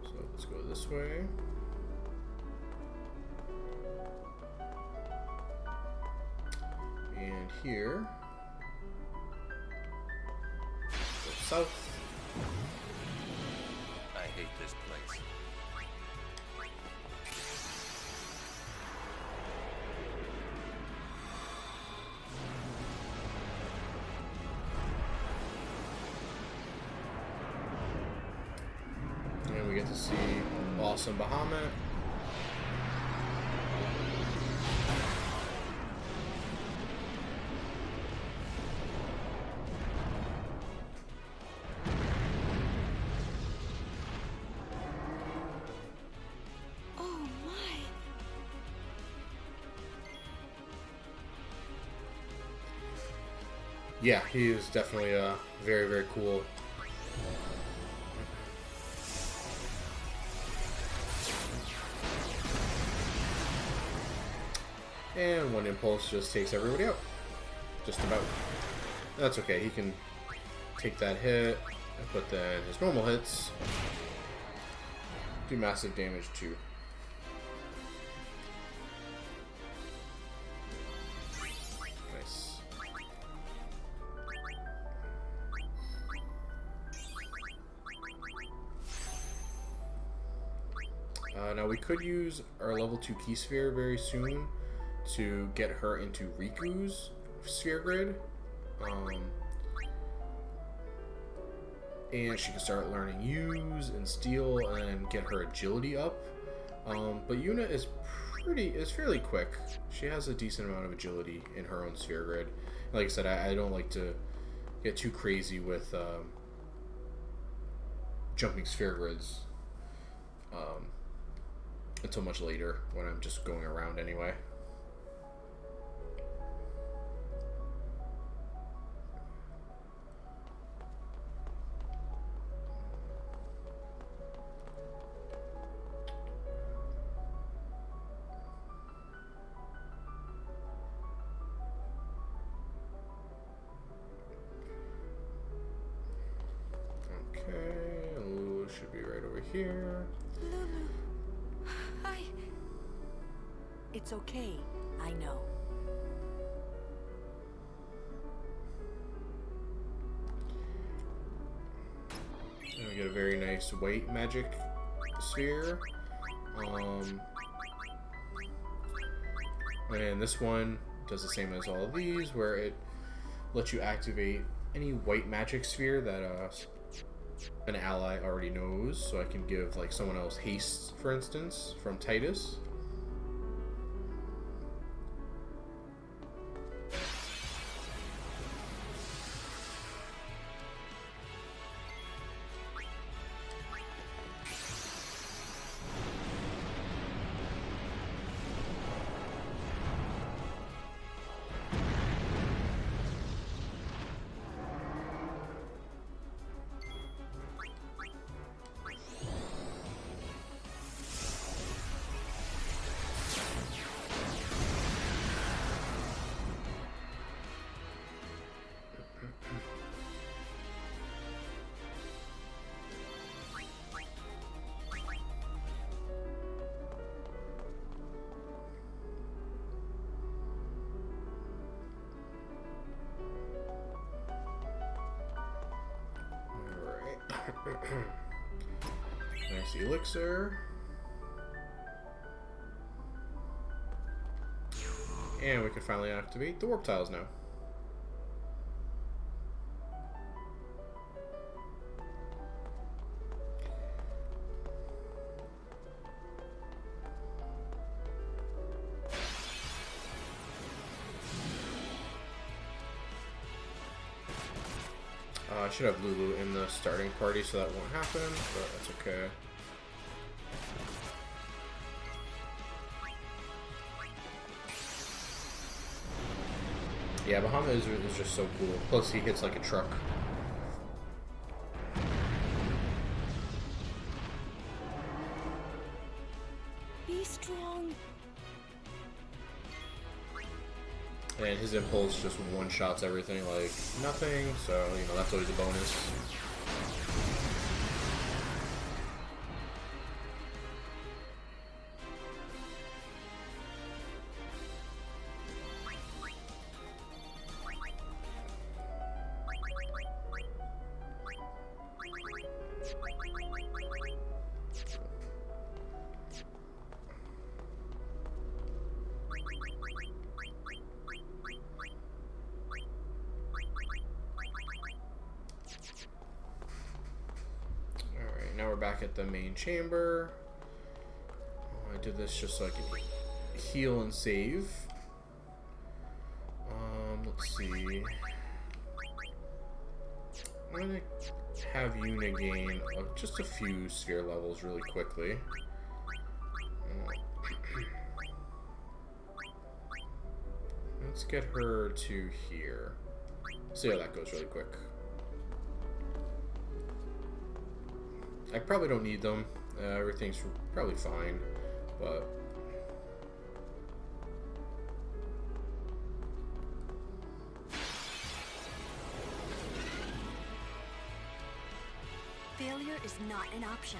So let's go this way. And here, go south. I hate this place. And we get to see awesome Bahamut. Yeah, he is definitely very, very cool. And one impulse just takes everybody out. Just about. That's okay, he can take that hit, but then his normal hits do massive damage too. Now we could use our level 2 key sphere very soon to get her into Riku's sphere grid. And she can start learning use and steal and get her agility up. But Yuna is is fairly quick. She has a decent amount of agility in her own sphere grid. Like I said, I don't like to get too crazy with jumping sphere grids until much later when I'm just going around anyway. Should be right over here. Lulu. It's okay. I know. And we get a very nice white magic sphere. And this one does the same as all of these, where it lets you activate any white magic sphere that an ally already knows. So I can give like someone else haste, for instance, from Titus. Nice elixir. And we can finally activate the warp tiles now. I should have Lulu in the starting party, so that won't happen, but that's okay. Yeah, Bahamut is just so cool. Plus, he hits like a truck. Be strong. And his impulse just one-shots everything like nothing, so, you know, that's always a bonus. Now we're back at the main chamber. I did this just so I can heal and save. Let's see. I'm gonna have Yuna gain just a few sphere levels really quickly. Let's get her to here. See how that goes really quick. I probably don't need them. Everything's probably fine, but Failure is not an option.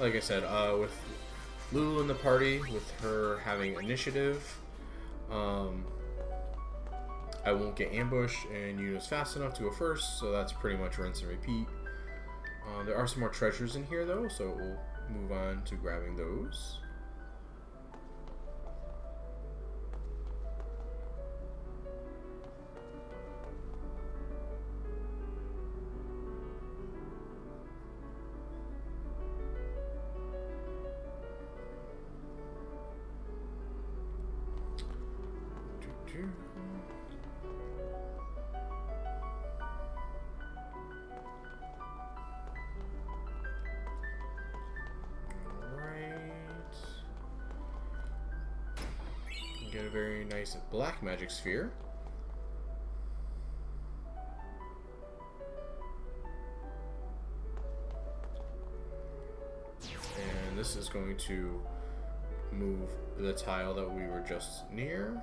like I said, with Lulu in the party, with her having initiative, I won't get ambushed, and Yuna's fast enough to go first, so that's pretty much rinse and repeat. There are some more treasures in here, though, so we'll move on to grabbing those. Get a very nice black magic sphere. And this is going to move the tile that we were just near.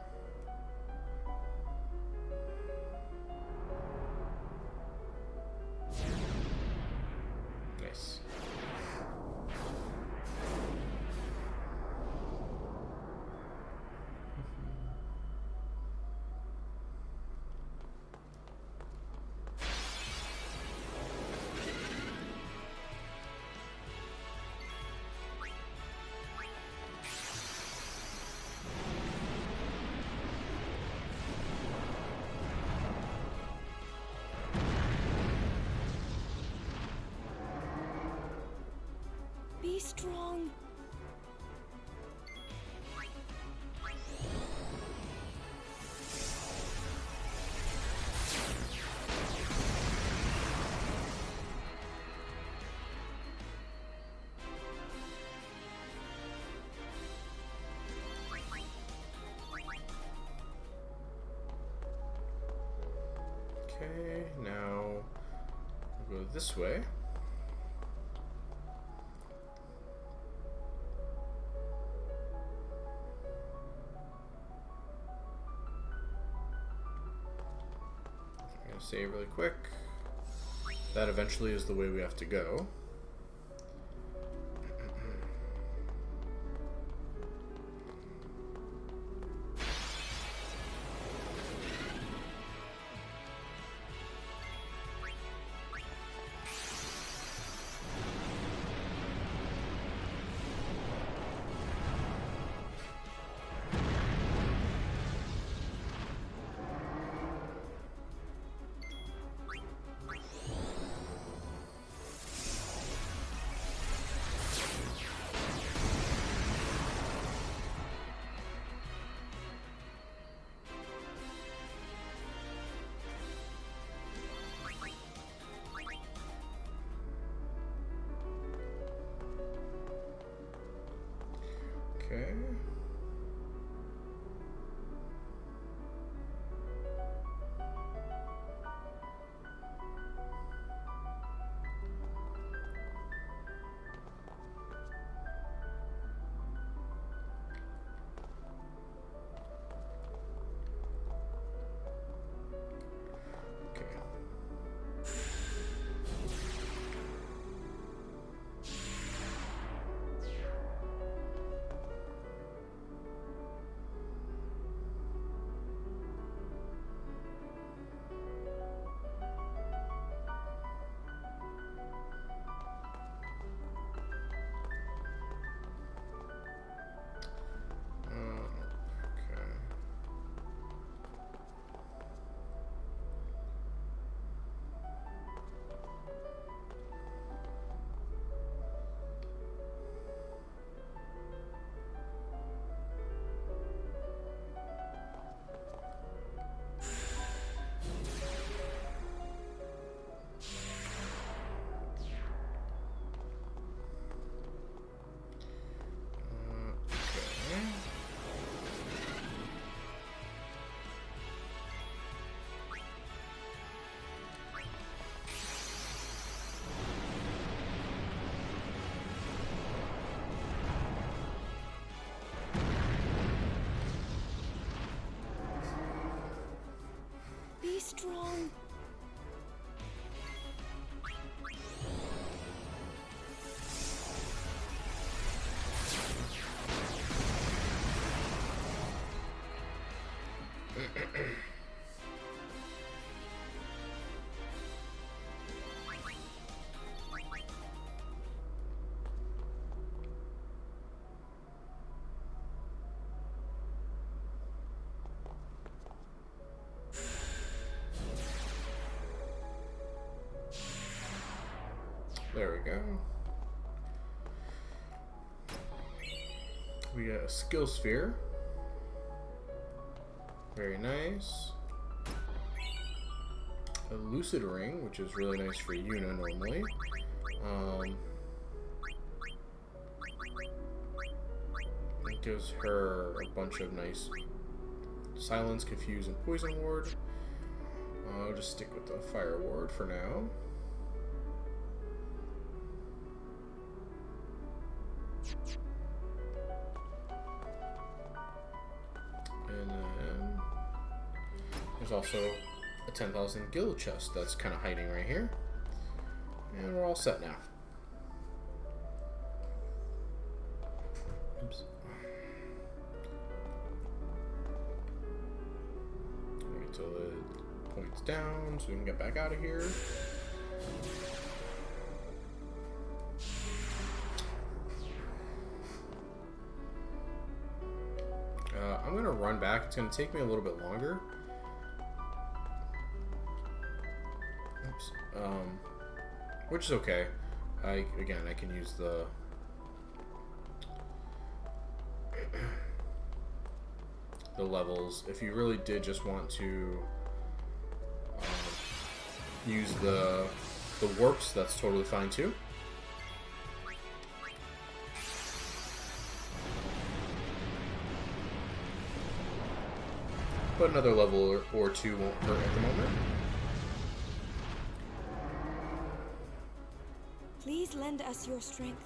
Nice. Be strong. Okay, now we'll go this way. I'm gonna save really quick. That eventually is the way we have to go. Okay. Be strong. There we go. We got a skill sphere. Very nice. A lucid ring, which is really nice for Yuna normally. It gives her a bunch of nice silence, confuse, and poison ward. I'll just stick with the fire ward for now. And then there's also a 10,000 gil chest that's kind of hiding right here. And we're all set now. Oops. Wait till it points down so we can get back out of here. I'm gonna run back. It's gonna take me a little bit longer. Oops. Which is okay. I can use the levels. If you really did just want to use the warps, that's totally fine too. But another level or two won't hurt at the moment. Please lend us your strength.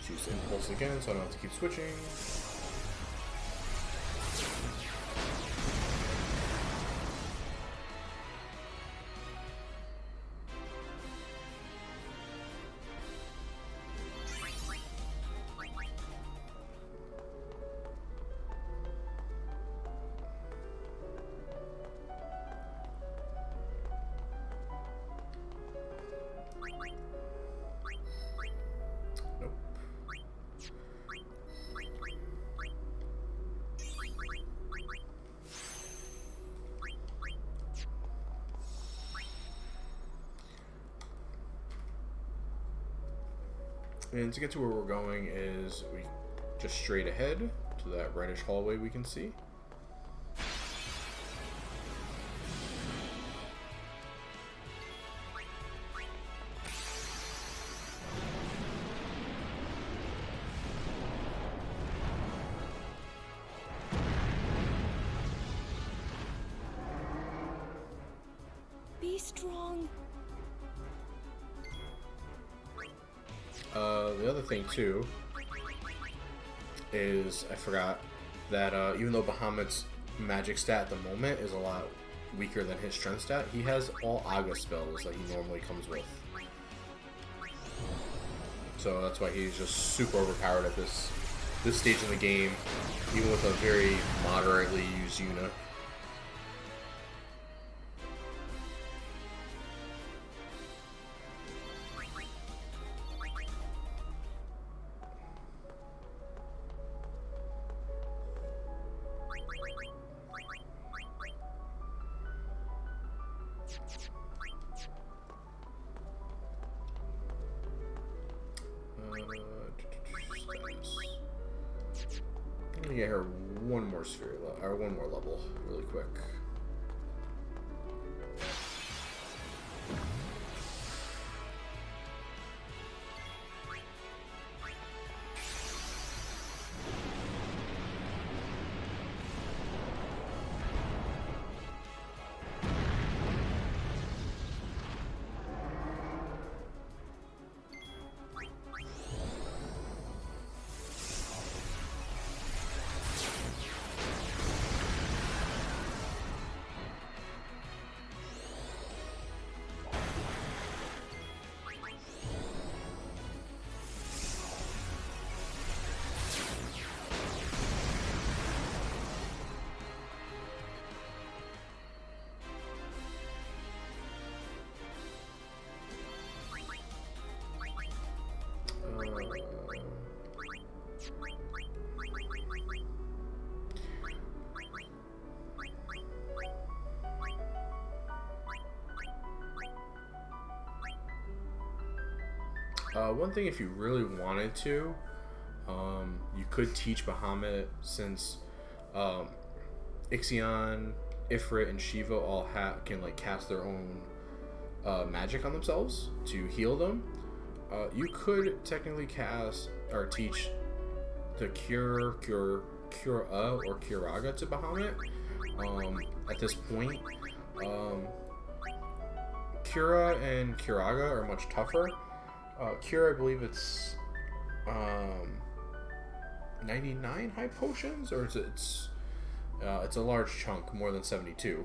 Use impulse again, so I don't have to keep switching. And to get to where we're going is we just straight ahead to that reddish hallway we can see. Be strong. The other thing too is I forgot that even though Bahamut's magic stat at the moment is a lot weaker than his strength stat, he has all Aga spells that he normally comes with. So that's why he's just super overpowered at this stage in the game, even with a very moderately used Yuna. I'm gonna get her one more sphere, or one more level, really quick. One thing, if you really wanted to, you could teach Bahamut, since Ixion, Ifrit, and Shiva all can like cast their own magic on themselves to heal them. You could technically cast or teach the Cura or Curaga to Bahamut. At this point, Cura and Curaga are much tougher. Cura, I believe it's 99 high potions, or it's a large chunk, more than 72.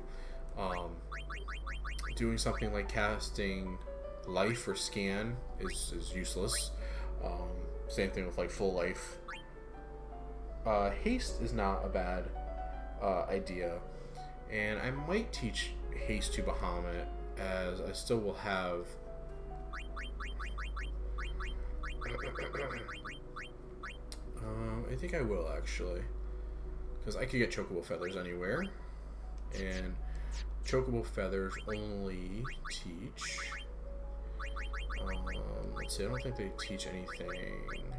Doing something like casting life or scan is useless. Same thing with like full life. Haste is not a bad idea, and I might teach haste to Bahamut, as I still will have I think I will, actually, because I could get chocobo feathers anywhere, and chocobo feathers only teach let's see, I don't think they teach anything.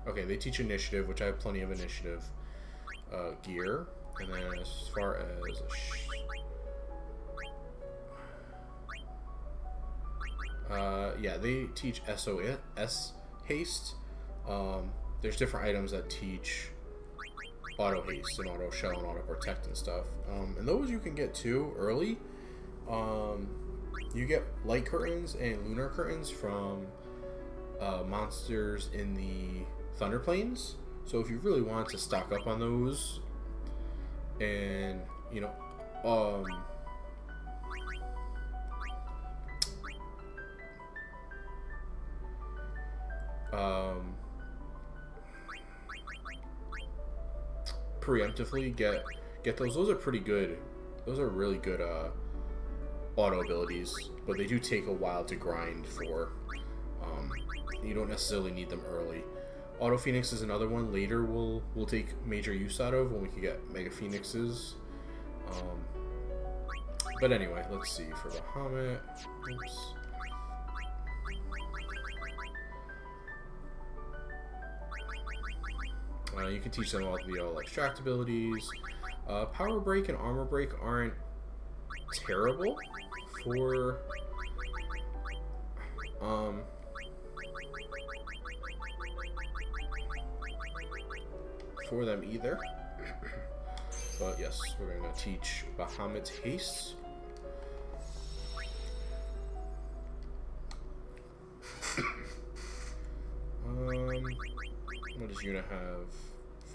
Okay, they teach initiative, which I have plenty of initiative gear. And then as far as yeah, they teach SOS haste. There's different items that teach auto haste and auto shell and auto protect and stuff. And those you can get too early. You get light curtains and lunar curtains from monsters in the Thunder Plains. So if you really want to stock up on those, and you know, preemptively get those. Those are pretty good. Those are really good auto abilities, but they do take a while to grind for. You don't necessarily need them early. Auto Phoenix is another one later we'll take major use out of when we can get Mega Phoenixes. But anyway, let's see for Bahamut. Oops. You can teach them all the extract abilities. Power Break and Armor Break aren't terrible for them either. But yes, we're going to teach Bahamut's haste. What does Yuna have?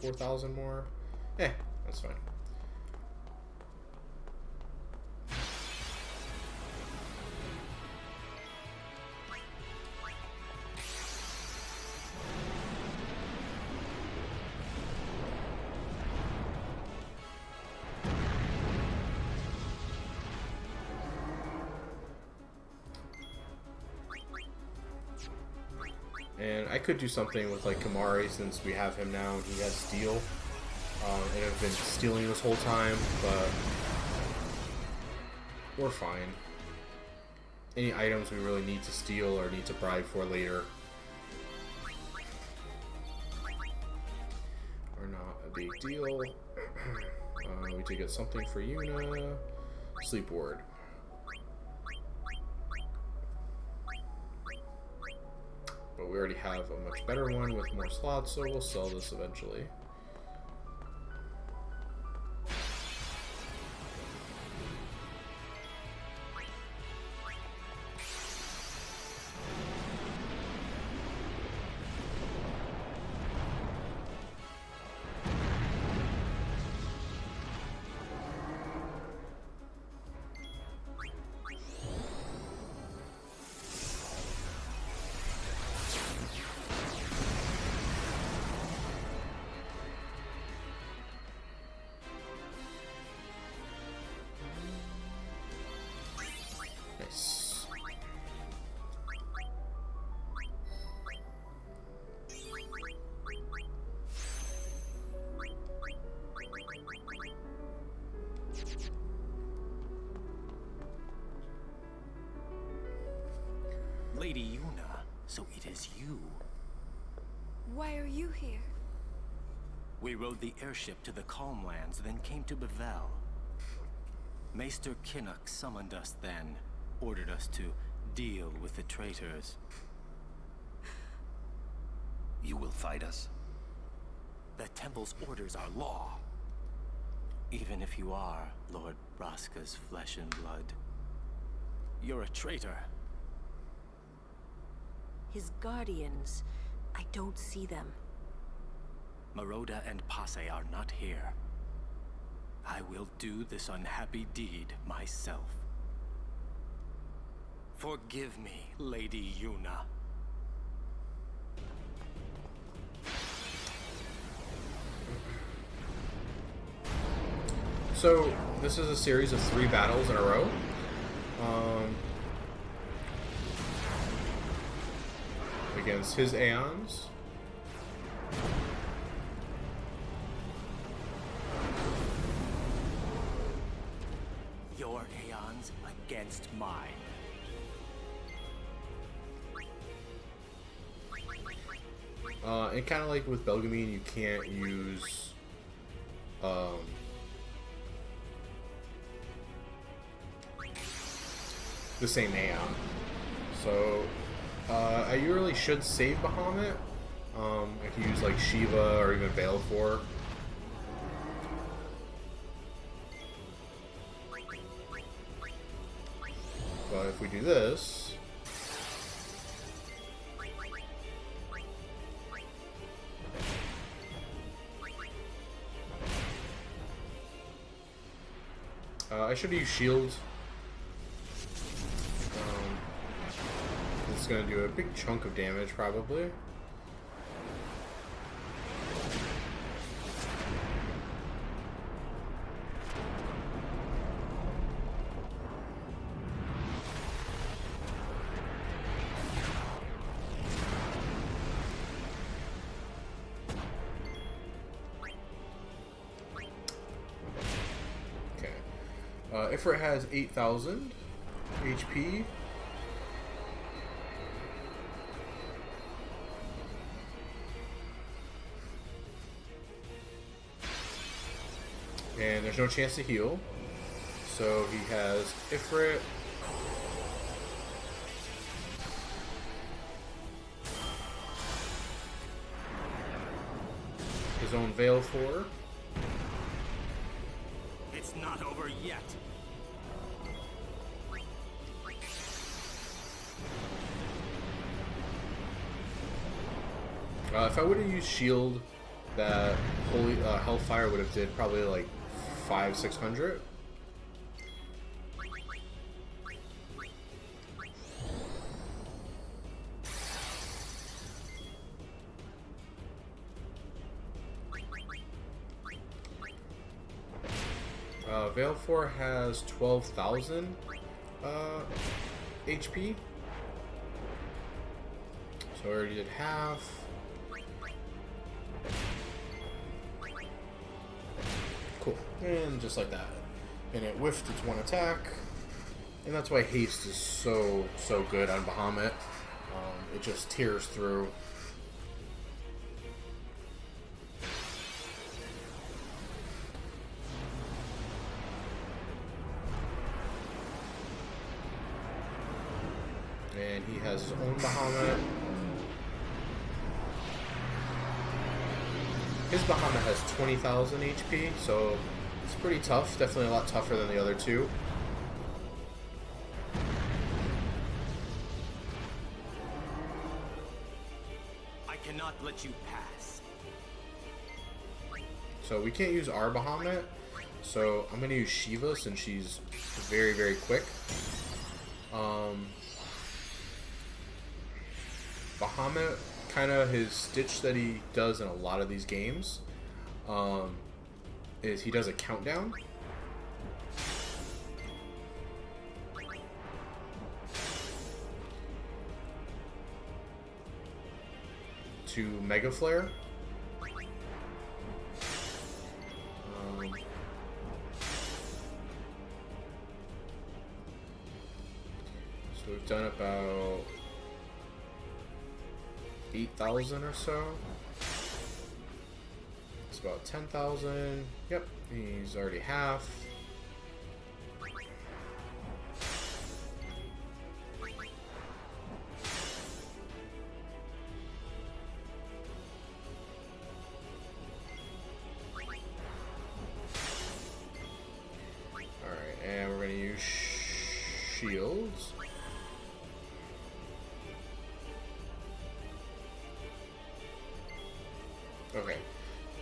4,000 more? That's fine. And I could do something with like Kamari, since we have him now and he has steel. And I've been stealing this whole time, but we're fine. Any items we really need to steal or need to bribe for later are not a big deal. We did get something for Yuna. Sleep Ward. But we already have a much better one with more slots, so we'll sell this eventually. So it is you. Why are you here? We rode the airship to the Calmlands, then came to Bevelle. Maester Kinnock summoned us then, ordered us to deal with the traitors. You will fight us? The Temple's orders are law. Even if you are Lord Braska's flesh and blood, you're a traitor. His guardians, I don't see them. Maroda and Passe are not here. I will do this unhappy deed myself. Forgive me, Lady Yuna. So, this is a series of 3 battles in a row. Against his Aeons. Your Aeons against mine. And kind of like with Belgemine, you can't use the same Aeon. So I really should save Bahamut. I could use like Shiva or even Vale for. But if we do this, I should use shield. It's going to do a big chunk of damage, probably. Okay. Ifrit has 8,000 HP. And there's no chance to heal. So he has Ifrit. His own Vale 4. It's not over yet. If I would have used shield, that holy Hellfire would have did probably like 500-600. Vale 4 has 12,000 HP. So I already did half. Cool. And just like that. And it whiffed its one attack. And that's why haste is so good on Bahamut. It just tears through. And he has his own Bahamut. His Bahamut has 20,000 HP, so it's pretty tough. Definitely a lot tougher than the other two. I cannot let you pass. So we can't use our Bahamut. So I'm going to use Shiva since she's very quick. Bahamut, kind of his stitch that he does in a lot of these games, is he does a countdown. To Mega Flare. So we've done about 8,000 or so. It's about 10,000. Yep, he's already half. Alright, and we're going to use shields. Okay.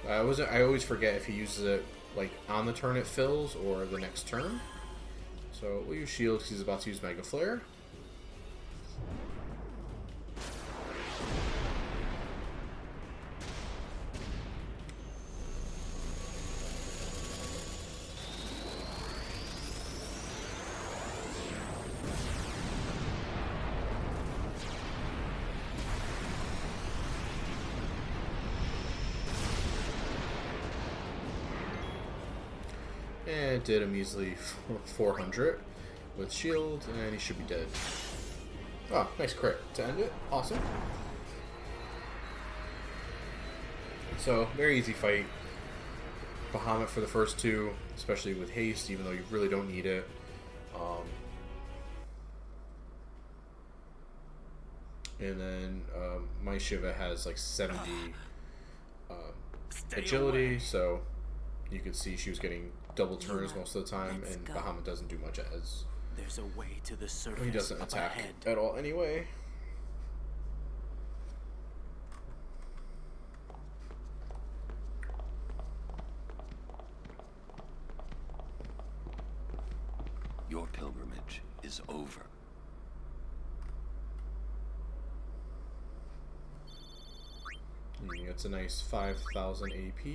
I always forget if he uses it like on the turn it fills or the next turn. So we'll use shield because he's about to use Mega Flare. And it did a measly 400 with shield, and he should be dead. Oh, nice crit to end it. Awesome. So, very easy fight. Bahamut for the first two, especially with haste, even though you really don't need it. And then my Shiva has like 70 agility, so you could see she was getting double turns most of the time, and Bahamut doesn't do much as there's a way to the surface. He doesn't attack at all anyway. Your pilgrimage is over. It's a nice 5,000 AP.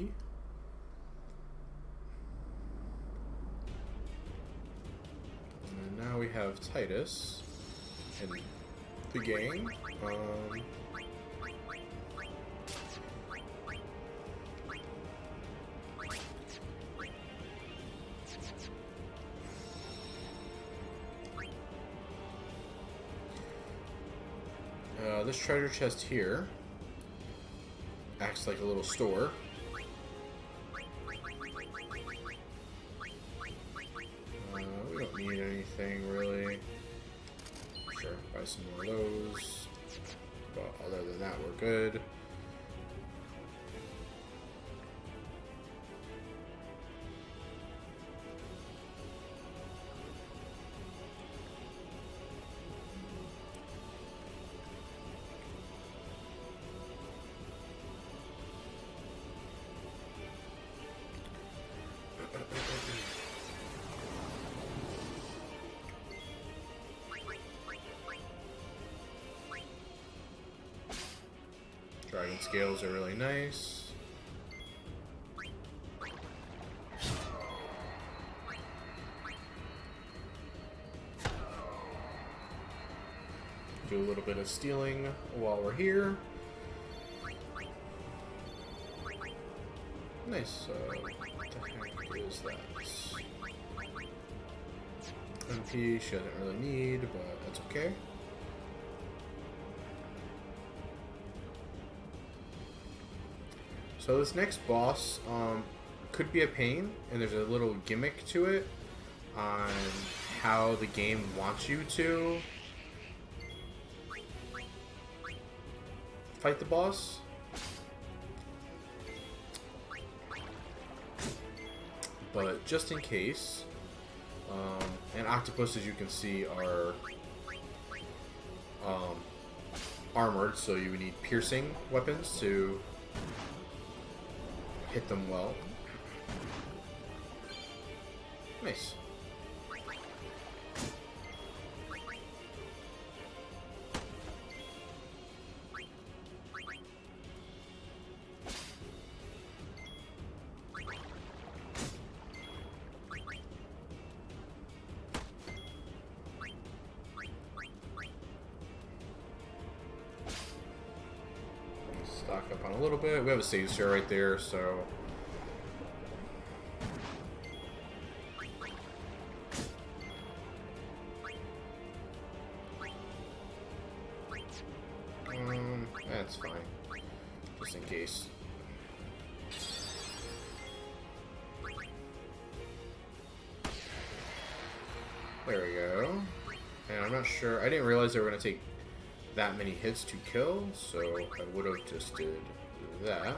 And now we have Titus and the gang. This treasure chest here acts like a little store. We don't need anything really. Sure, buy some more of those. But other than that, we're good. Dragon scales are really nice. Do a little bit of stealing while we're here. Nice. What the heck is that? MP she doesn't really need, but that's okay. So this next boss could be a pain, and there's a little gimmick to it on how the game wants you to fight the boss. But just in case, and octopus, as you can see, are armored, so you would need piercing weapons to hit them well. Nice. Stock up on a little bit. We have a save share right there, so That's fine. Just in case. There we go. And I'm not sure. I didn't realize they were going to take that many hits to kill, so I would have just did that.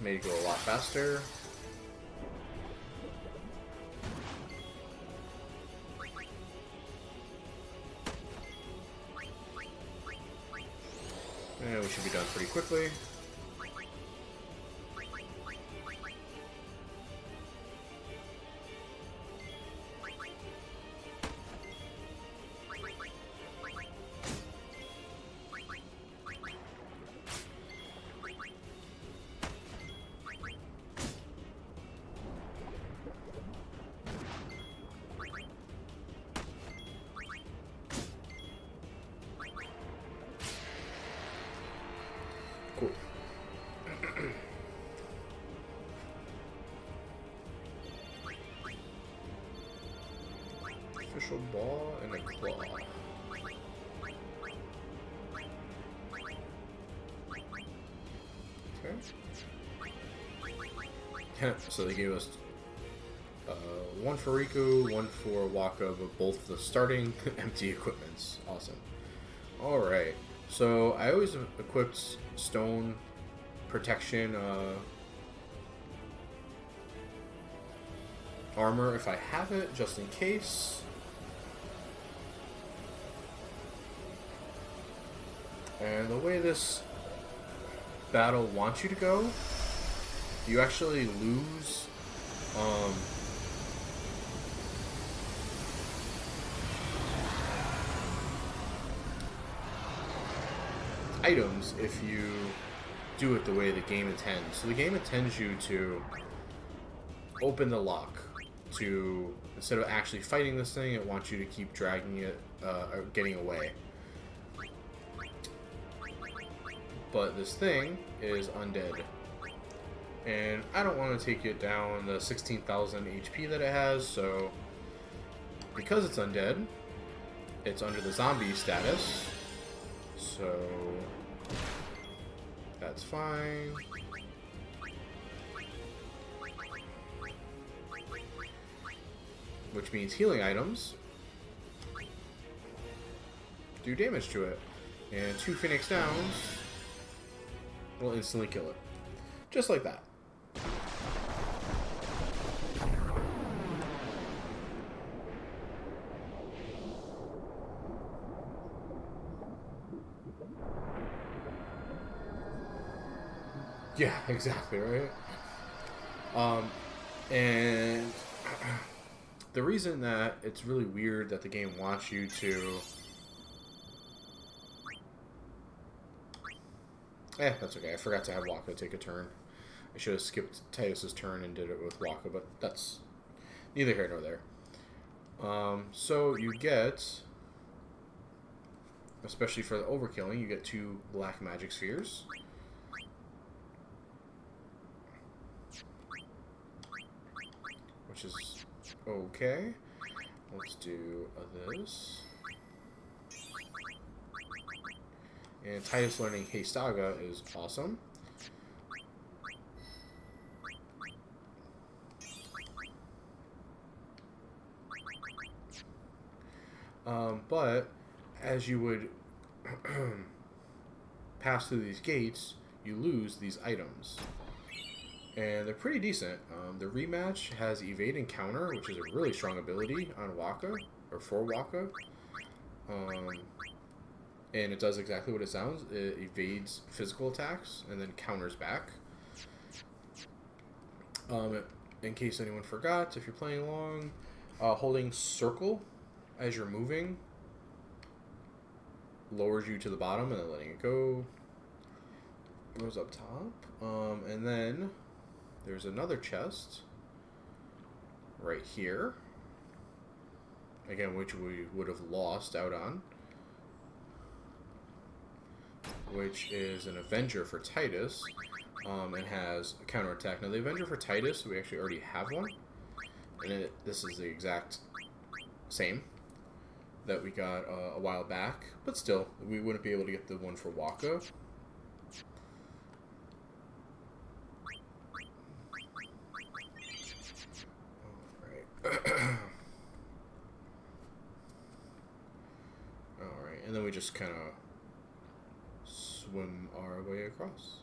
Made it go a lot faster. And we should be done pretty quickly. Cool. Official ball and a claw. Okay. So they gave us one for Riku, one for Waka, but both the starting empty equipments. Awesome. Alright. So I always equipped stone protection armor if I have it, just in case. And the way this battle wants you to go, you actually lose items if you do it the way the game intends. So the game intends you to open the lock to, instead of actually fighting this thing, it wants you to keep dragging it, or getting away. But this thing is undead. And I don't want to take it down the 16,000 HP that it has, so because it's undead, it's under the zombie status. So that's fine. Which means healing items do damage to it. And 2 Phoenix Downs will instantly kill it. Just like that. Yeah, exactly, right? And the reason that it's really weird that the game wants you to... that's okay. I forgot to have Waka take a turn. I should have skipped Titus's turn and did it with Waka, but that's neither here nor there. So you get, especially for the overkilling, you get 2 black magic spheres. Which is okay. Let's do this. And Titus learning Heistaga is awesome. But as you would pass through these gates, you lose these items. And they're pretty decent. The rematch has evade and counter, which is a really strong ability on Waka, or for Waka. And it does exactly what it sounds. It evades physical attacks and then counters back. In case anyone forgot, if you're playing along, holding circle as you're moving lowers you to the bottom, and then letting it go goes up top. And then there's another chest right here, again, which we would have lost out on, which is an Avenger for Titus, and has a counterattack. Now the Avenger for Titus, we actually already have one, and this is the exact same. that we got a while back, but still, we wouldn't be able to get the one for Waka. Alright, and then we just kind of swim our way across.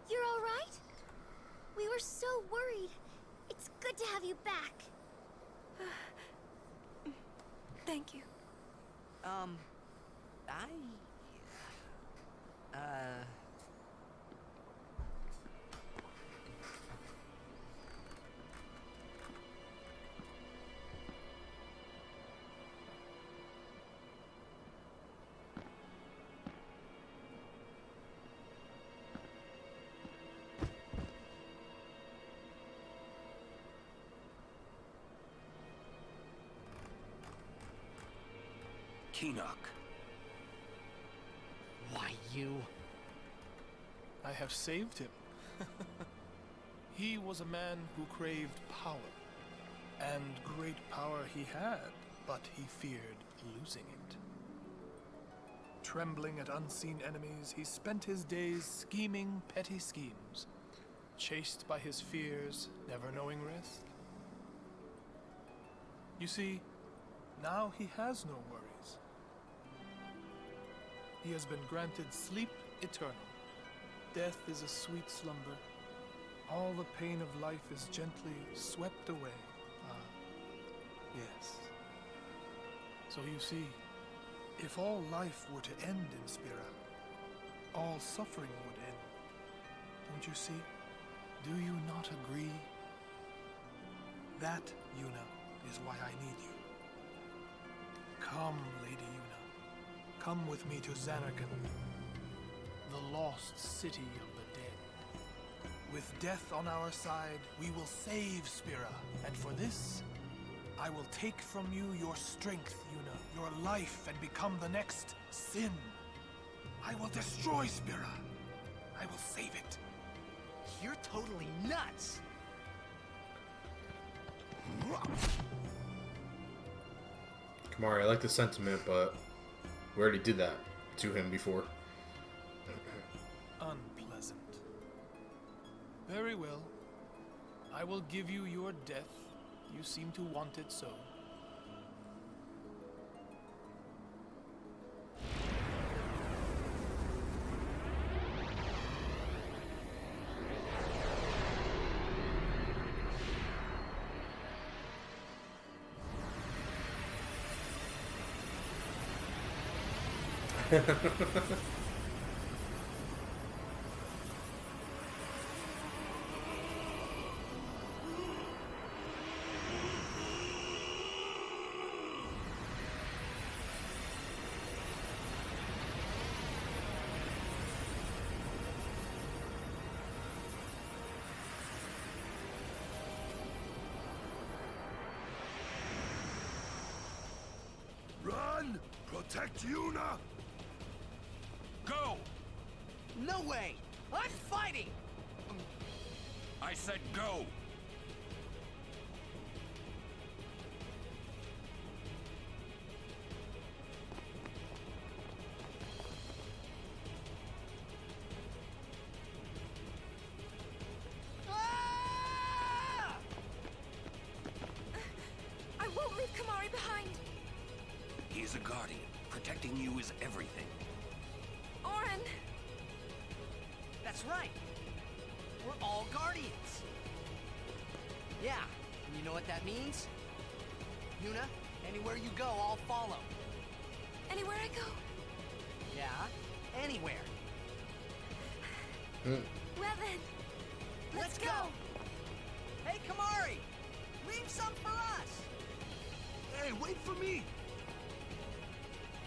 You're all right? We were so worried. It's good to have you back. Thank you. Keenock. Why, you? I have saved him. He was a man who craved power. And great power he had, but he feared losing it. Trembling at unseen enemies, he spent his days scheming petty schemes, chased by his fears, never knowing rest. You see, now he has no worries. He has been granted sleep eternal. Death is a sweet slumber. All the pain of life is gently swept away. Yes. So you see, if all life were to end in Spira, all suffering would end. Don't you see? Do you not agree? That, Yuna, is why I need you. Come, Lady Yuna. Come with me to Xanarkand, the lost city of the dead. With death on our side, we will save Spira, and for this, I will take from you your strength, Yuna, your life, and become the next Sin. I will destroy Spira. I will save it. You're totally nuts! Kamari, I like the sentiment, but we already did that to him before. Unpleasant. Very well. I will give you your death. You seem to want it so. Run! Protect Yuna! Go! No way! I'm fighting! I said go! Ah! I won't leave Kamari behind. He's a guardian. Protecting you is everything. Oren! That's right! We're all guardians! Yeah, and you know what that means? Yuna, Anywhere you go, I'll follow. Anywhere I go? Yeah, anywhere. Well then, let's go. Hey, Kamari! Leave some for us! Hey, wait for me!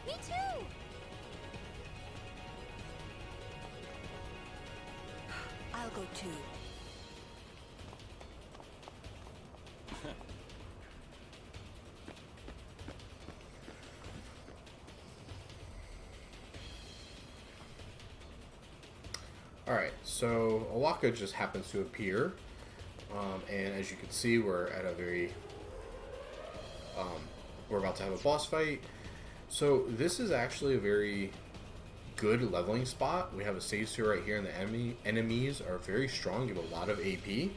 Me too! I'll go too. Alright, so Awaka just happens to appear, and as you can see, we're at a very, we're about to have a boss fight. So this is actually a very good leveling spot. We have a save sphere right here, and the enemies are very strong, give a lot of AP.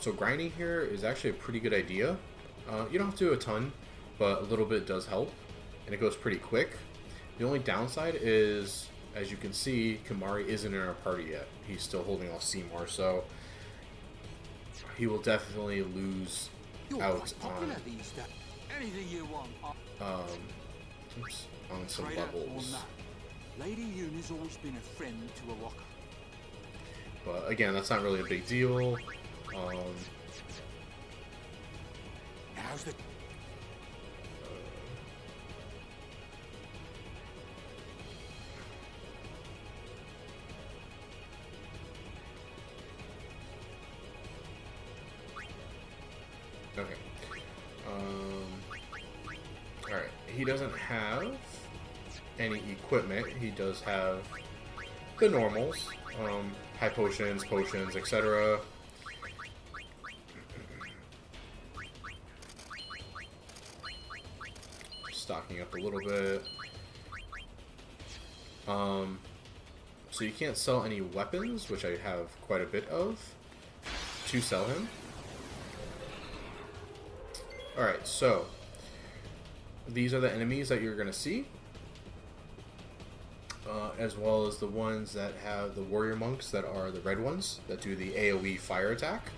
So grinding here is actually a pretty good idea. You don't have to do a ton, but a little bit does help, and it goes pretty quick. The only downside is, as you can see, Kamari isn't in our party yet. He's still holding off Seymour, so he will definitely lose out on Anything you want. on some Trader levels. or not, Lady Yuna's always been a friend to Awaka. But again, that's not really a big deal. How's the... Okay. Alright. He doesn't have any equipment. He does have the normals. High potions, etc. Stocking up a little bit. So you can't sell any weapons, which I have quite a bit of, to sell him. Alright, so these are the enemies that you're going to see, as well as the ones that have the warrior monks that are the red ones that do the AoE fire attack.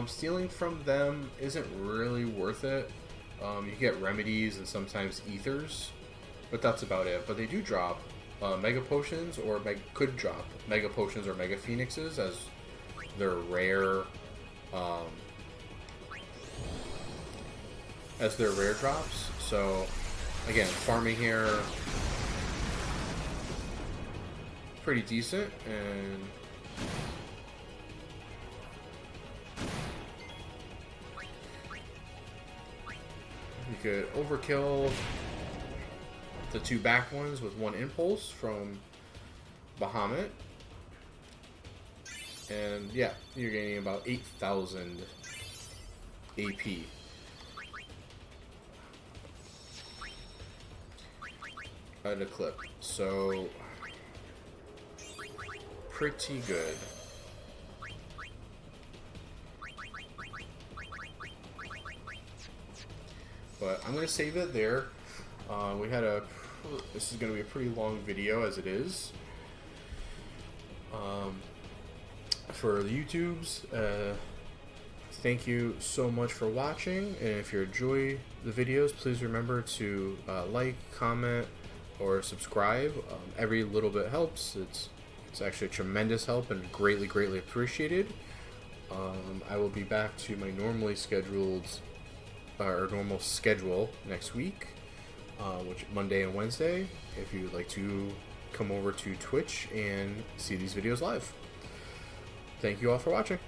Stealing from them isn't really worth it. You get remedies and sometimes ethers, but that's about it. But they do drop mega potions, or could drop mega potions or mega phoenixes as their rare drops. So again, farming here pretty decent, and you could overkill the two back ones with one impulse from Bahamut. And yeah, you're getting about 8,000 AP. At a clip. So pretty good. But I'm going to save it there. This is going to be a pretty long video as it is. For the YouTubes, thank you so much for watching. And if you enjoy the videos, please remember to like, comment, or subscribe. Every little bit helps. It's actually a tremendous help and greatly appreciated. I will be back to my normally scheduled normal schedule next week, which Monday and Wednesday, if you would like to come over to Twitch and see these videos live. Thank you all for watching.